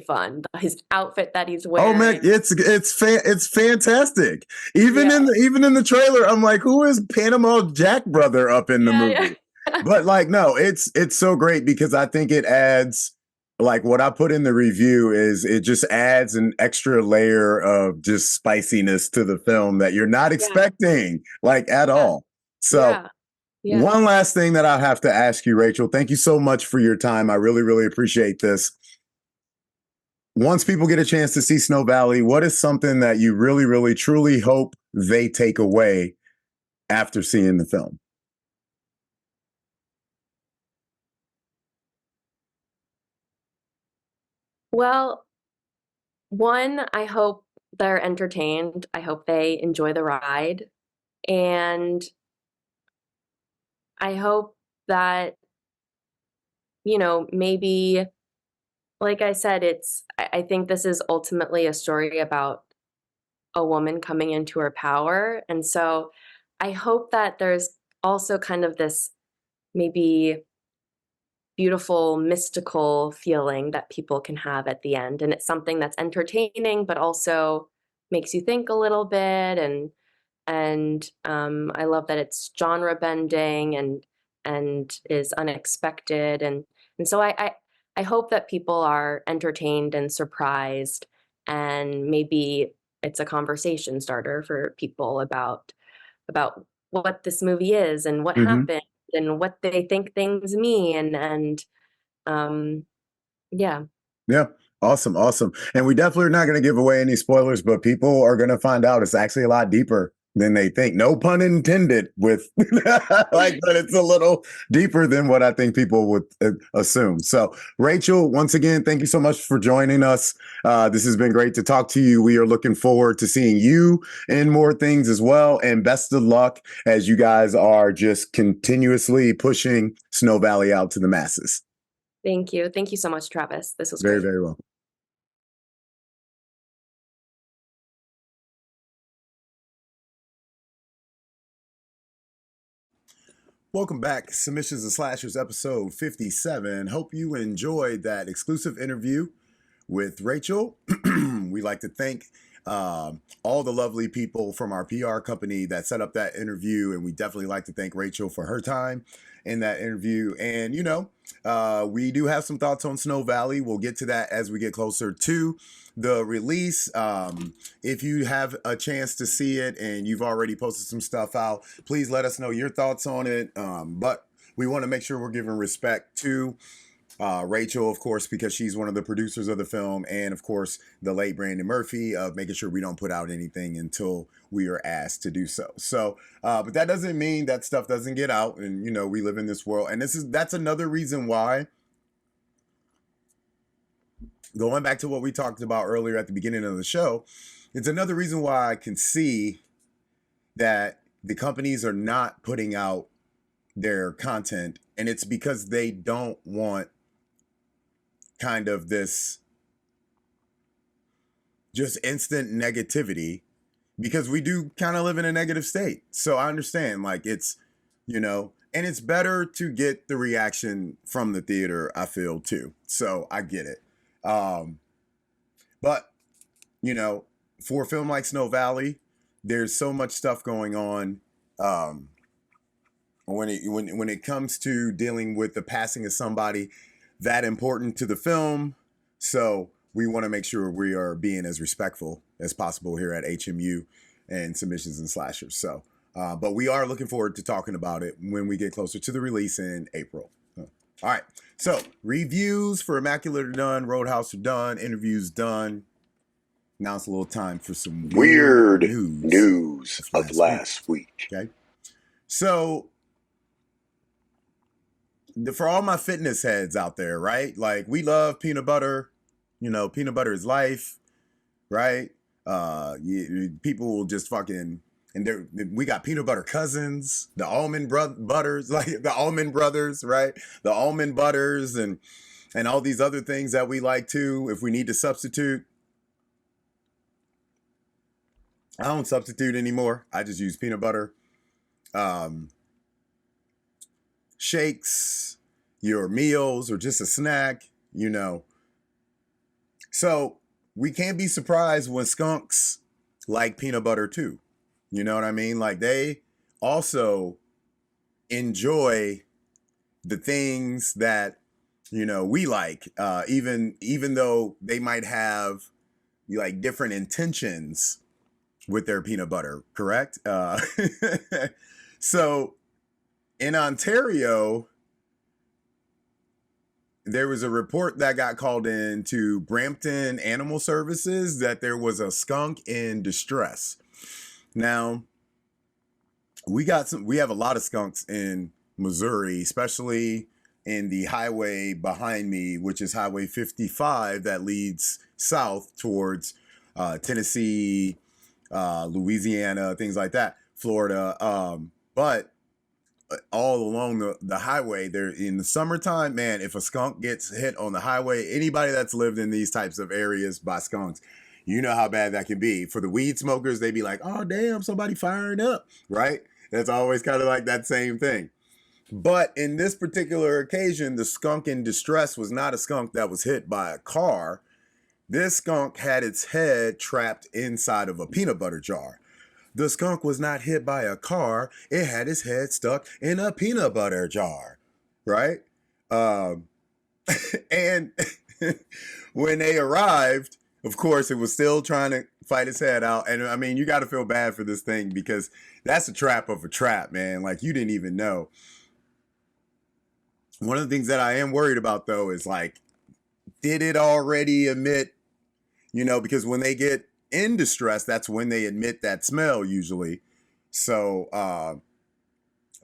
fun. His outfit that he's Oh man, wearing. it's fantastic. Yeah. Even in the trailer, I'm like, who is Panama Jack brother up in the Yeah, yeah. movie? But like, no, it's so great because I think it adds, like what I put in the review is it just adds an extra layer of just spiciness to the film that you're not Yeah, expecting, like at yeah, all. So yeah, yeah. one last thing that I have to ask you, Rachel. Thank you so much for your time. I really, really appreciate this. Once people get a chance to see Snow Valley, what is something that you really, really, truly hope they take away after seeing the film? Well, one, I hope they're entertained. I hope they enjoy the ride. And I hope that, maybe, like I said, I think this is ultimately a story about a woman coming into her power. And so I hope that there's also kind of this maybe beautiful, mystical feeling that people can have at the end. And it's something that's entertaining, but also makes you think a little bit. And I love that it's genre bending and is unexpected. And so I hope that people are entertained and surprised, and maybe it's a conversation starter for people about what this movie is and what Mm-hmm. happened and what they think things mean and yeah. Yeah. Awesome. Awesome. And we definitely are not going to give away any spoilers, but people are going to find out it's actually a lot deeper than they think. No pun intended with like, but it's a little deeper than what I think people would assume. So, Rachel, once again, thank you so much for joining us. This has been great to talk to you. We are looking forward to seeing you in more things as well. And best of luck as you guys are just continuously pushing Snow Valley out to the masses. Thank you. Thank you so much, Travis. This was Very, great. very well. Welcome back, Submissions and Slashers, episode 57. Hope you enjoyed that exclusive interview with Rachel. We like to thank all the lovely people from our PR company that set up that interview, and we definitely like to thank Rachel for her time in that interview. And, you know, we do have some thoughts on Snow Valley. We'll get to that as we get closer to the release. If you have a chance to see it and you've already posted some stuff out, please let us know your thoughts on it. But we want to make sure we're giving respect to Rachel, of course, because she's one of the producers of the film, and of course the late Brandon Murphy, of making sure we don't put out anything until we are asked to do so. So, but that doesn't mean that stuff doesn't get out, and you know, we live in this world, and that's another reason why, going back to what we talked about earlier at the beginning of the show, it's another reason why I can see that the companies are not putting out their content, and it's because they don't want kind of this just instant negativity, because we do kind of live in a negative state. So I understand, like, it's, you know, and it's better to get the reaction from the theater, I feel, too. So I get it. But, you know, for a film like Snow Valley, there's so much stuff going on when it comes to dealing with the passing of somebody that important to the film. So we want to make sure we are being as respectful as possible here at HMU and Submissions and Slashers. So, but we are looking forward to talking about it when we get closer to the release in April. All right. So reviews for Immaculate are done. Roadhouse are done. Interviews done. Now it's a little time for some weird news of last week. Okay. So, for all my fitness heads out there, right? Like, we love peanut butter. You know, peanut butter is life, right? People will just fucking, and we got peanut butter cousins, the almond butters, like the almond brothers, right? The almond butters and all these other things that we like too. If we need to substitute, I don't substitute anymore. I just use peanut butter. Shakes, your meals, or just a snack, you know. So we can't be surprised when skunks like peanut butter too. You know what I mean? Like, they also enjoy the things that, you know, we like, even though they might have like different intentions with their peanut butter, correct? So in Ontario, there was a report that got called in to Brampton Animal Services that there was a skunk in distress. Now, we have a lot of skunks in Missouri, especially in the highway behind me, which is Highway 55, that leads south towards Tennessee, Louisiana, things like that, Florida. But all along the highway there in the summertime, man, if a skunk gets hit on the highway, anybody that's lived in these types of areas by skunks, you know how bad that can be. For the weed smokers, they be like, oh damn, somebody firing up, right? That's always kind of like that same thing. But in this particular occasion, the skunk in distress was not a skunk that was hit by a car. This skunk had its head trapped inside of a peanut butter jar. The skunk was not hit by a car. It had its head stuck in a peanut butter jar, right? And when they arrived, of course, it was still trying to fight its head out. And I mean, you got to feel bad for this thing, because that's a trap of a trap, man. Like, you didn't even know. One of the things that I am worried about, though, is like, did it already emit, you know, because when they get in distress, that's when they emit that smell usually. So,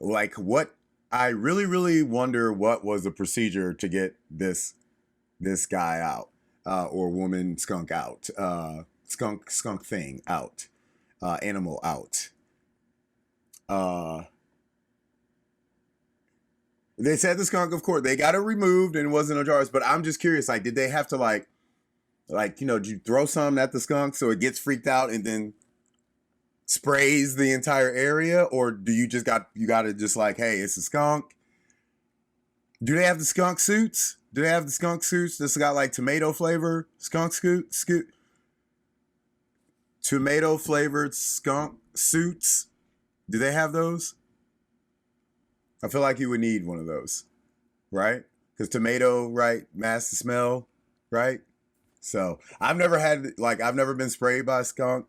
like, what I really, really wonder what was the procedure to get this guy out, or woman skunk out, skunk thing out, animal out. They said the skunk, of course, they got it removed and it wasn't on jars. But I'm just curious, like, did they have to like did you throw something at the skunk so it gets freaked out and then sprays the entire area, or do you got to just like, hey, it's a skunk? Do they have the skunk suits? Do they have the skunk suits that's got like tomato flavor skunk tomato flavored skunk suits? Do they have those? I feel like you would need one of those, right? Because tomato, right, masks the smell, right? So I've never been sprayed by a skunk,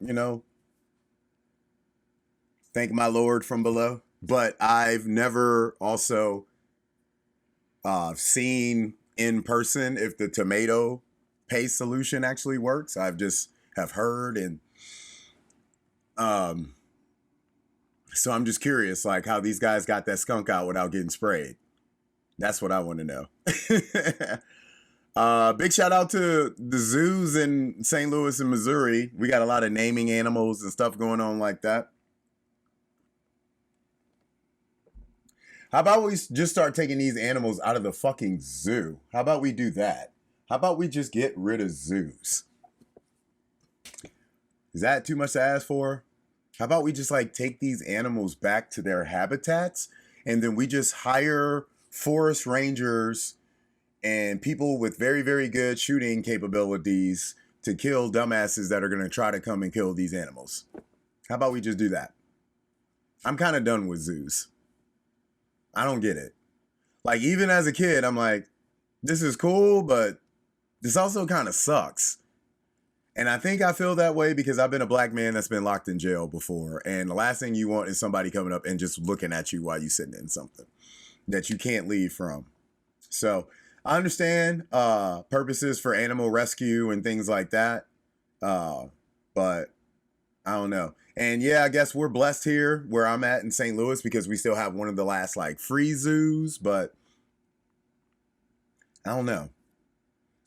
thank my Lord from below. But I've never also seen in person if the tomato paste solution actually works. I've just have heard, and so I'm just curious, like, how these guys got that skunk out without getting sprayed. That's what I want to know. Big shout out to the zoos in St. Louis and Missouri. We got a lot of naming animals and stuff going on like that. How about we just start taking these animals out of the fucking zoo? How about we do that? How about we just get rid of zoos? Is that too much to ask for? How about we just like take these animals back to their habitats, and then we just hire forest rangers and people with very, very good shooting capabilities to kill dumbasses that are going to try to come and kill these animals? How about we just do that? I'm kind of done with zoos. I don't get it. Like, even as a kid, I'm like, this is cool, but this also kind of sucks. And I think I feel that way because I've been a black man that's been locked in jail before. And the last thing you want is somebody coming up and just looking at you while you're sitting in something that you can't leave from. So I understand purposes for animal rescue and things like that. But I don't know. And yeah, I guess we're blessed here where I'm at in St. Louis because we still have one of the last like free zoos. But I don't know.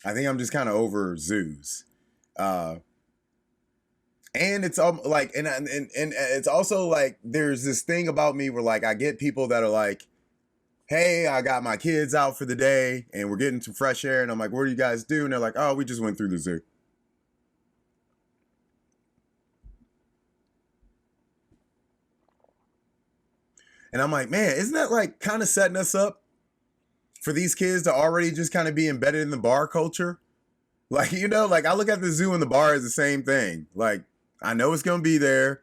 I think I'm just kind of over zoos. And it's like, and it's also like, there's this thing about me where like, I get people that are like, hey, I got my kids out for the day and we're getting some fresh air. And I'm like, what do you guys do? And they're like, oh, we just went through the zoo. And I'm like, man, isn't that like kind of setting us up for these kids to already just kind of be embedded in the bar culture? Like, like I look at the zoo and the bar as the same thing. Like, I know it's going to be there.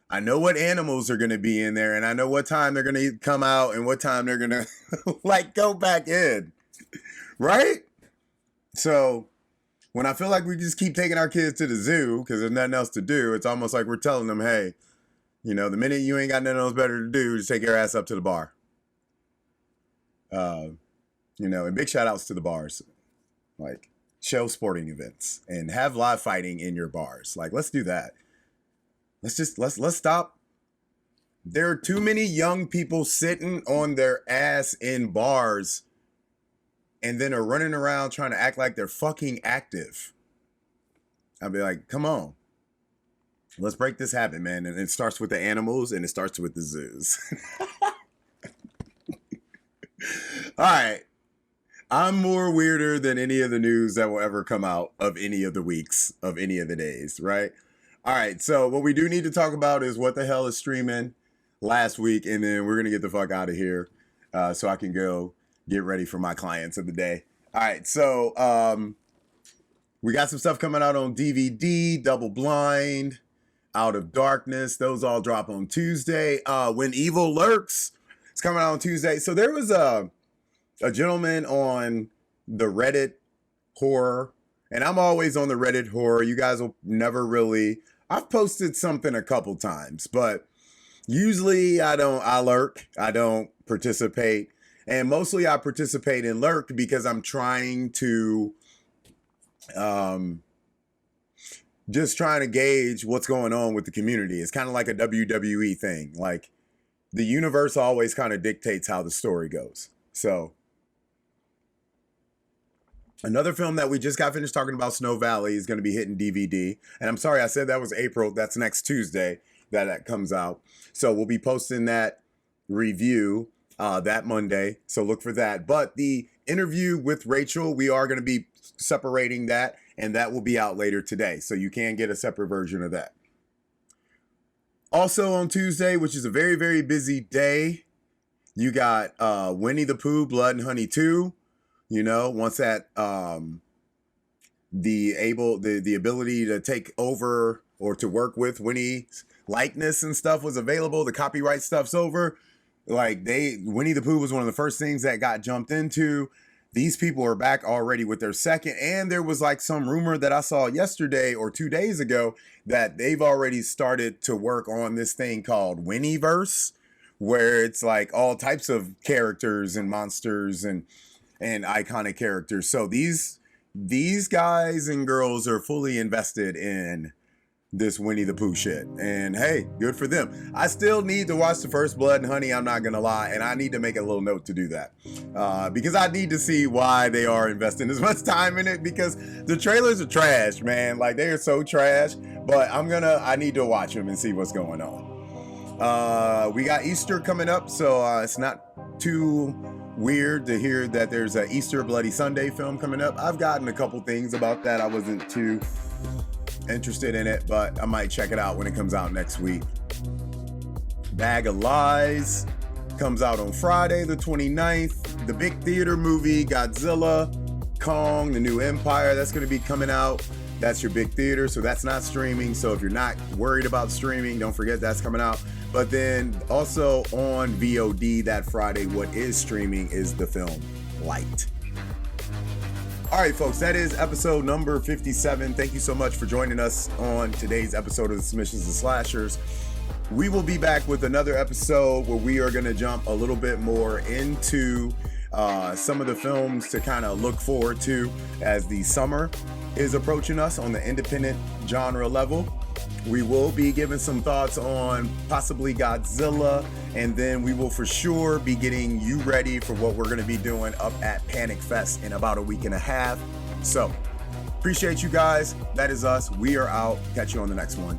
I know what animals are going to be in there. And I know what time they're going to come out and what time they're going to like go back in. Right? So when I feel like we just keep taking our kids to the zoo because there's nothing else to do, it's almost like we're telling them, hey, the minute you ain't got nothing else better to do, just take your ass up to the bar. And big shout outs to the bars. Like, show sporting events and have live fighting in your bars. Like, let's do that. Let's stop. There are too many young people sitting on their ass in bars and then are running around trying to act like they're fucking active. I'll be like, come on. Let's break this habit, man. And it starts with the animals and it starts with the zoos. All right. I'm more weirder than any of the news that will ever come out of any of the weeks, of any of the days, right? All right, so what we do need to talk about is what the hell is streaming last week, and then we're going to get the fuck out of here so I can go get ready for my clients of the day. All right, so we got some stuff coming out on DVD, Double Blind, Out of Darkness. Those all drop on Tuesday. When Evil Lurks, it's coming out on Tuesday. So there was a gentleman on the Reddit horror, and I'm always on the Reddit horror. You guys will never really, I've posted something a couple times, but usually I lurk. I don't participate. And mostly I participate in lurk because I'm trying to just trying to gauge what's going on with the community. It's kind of like a WWE thing. Like, the universe always kind of dictates how the story goes. So, another film that we just got finished talking about, Snow Valley, is going to be hitting DVD. And I'm sorry, I said that was April. That's next Tuesday that comes out. So we'll be posting that review that Monday. So look for that. But the interview with Rachel, we are going to be separating that, and that will be out later today. So you can get a separate version of that. Also on Tuesday, which is a very, very busy day, you got Winnie the Pooh, Blood and Honey 2. You know, once that the ability to take over or to work with Winnie's likeness and stuff was available, the copyright stuff's over. Like, Winnie the Pooh was one of the first things that got jumped into. These people are back already with their second, and there was like some rumor that I saw yesterday or 2 days ago that they've already started to work on this thing called Winnieverse, where it's like all types of characters and monsters and iconic characters. So these guys and girls are fully invested in this Winnie the Pooh shit. And hey, good for them. I still need to watch the first Blood and Honey, I'm not gonna lie, and I need to make a little note to do that. Because I need to see why they are investing as much time in it, because the trailers are trash, man. Like, they are so trash, but I need to watch them and see what's going on. We got Easter coming up, so it's not too weird to hear that there's an Easter Bloody Sunday film coming up. I've gotten a couple things about that. I wasn't too interested in it, but I might check it out when it comes out next week. Bag of Lies comes out on Friday the 29th. The big theater movie, Godzilla, Kong, The New Empire, that's going to be coming out. That's your big theater, so that's not streaming. So if you're not worried about streaming, don't forget that's coming out. But then also on VOD that Friday, what is streaming is the film Light. All right, folks, that is episode number 57. Thank you so much for joining us on today's episode of the Submissions and Slashers. We will be back with another episode where we are going to jump a little bit more into some of the films to kind of look forward to as the summer is approaching us on the independent genre level. We will be giving some thoughts on possibly Godzilla, and then we will for sure be getting you ready for what we're going to be doing up at Panic Fest in about a week and a half. So, appreciate you guys. That is us. We are out. Catch you on the next one.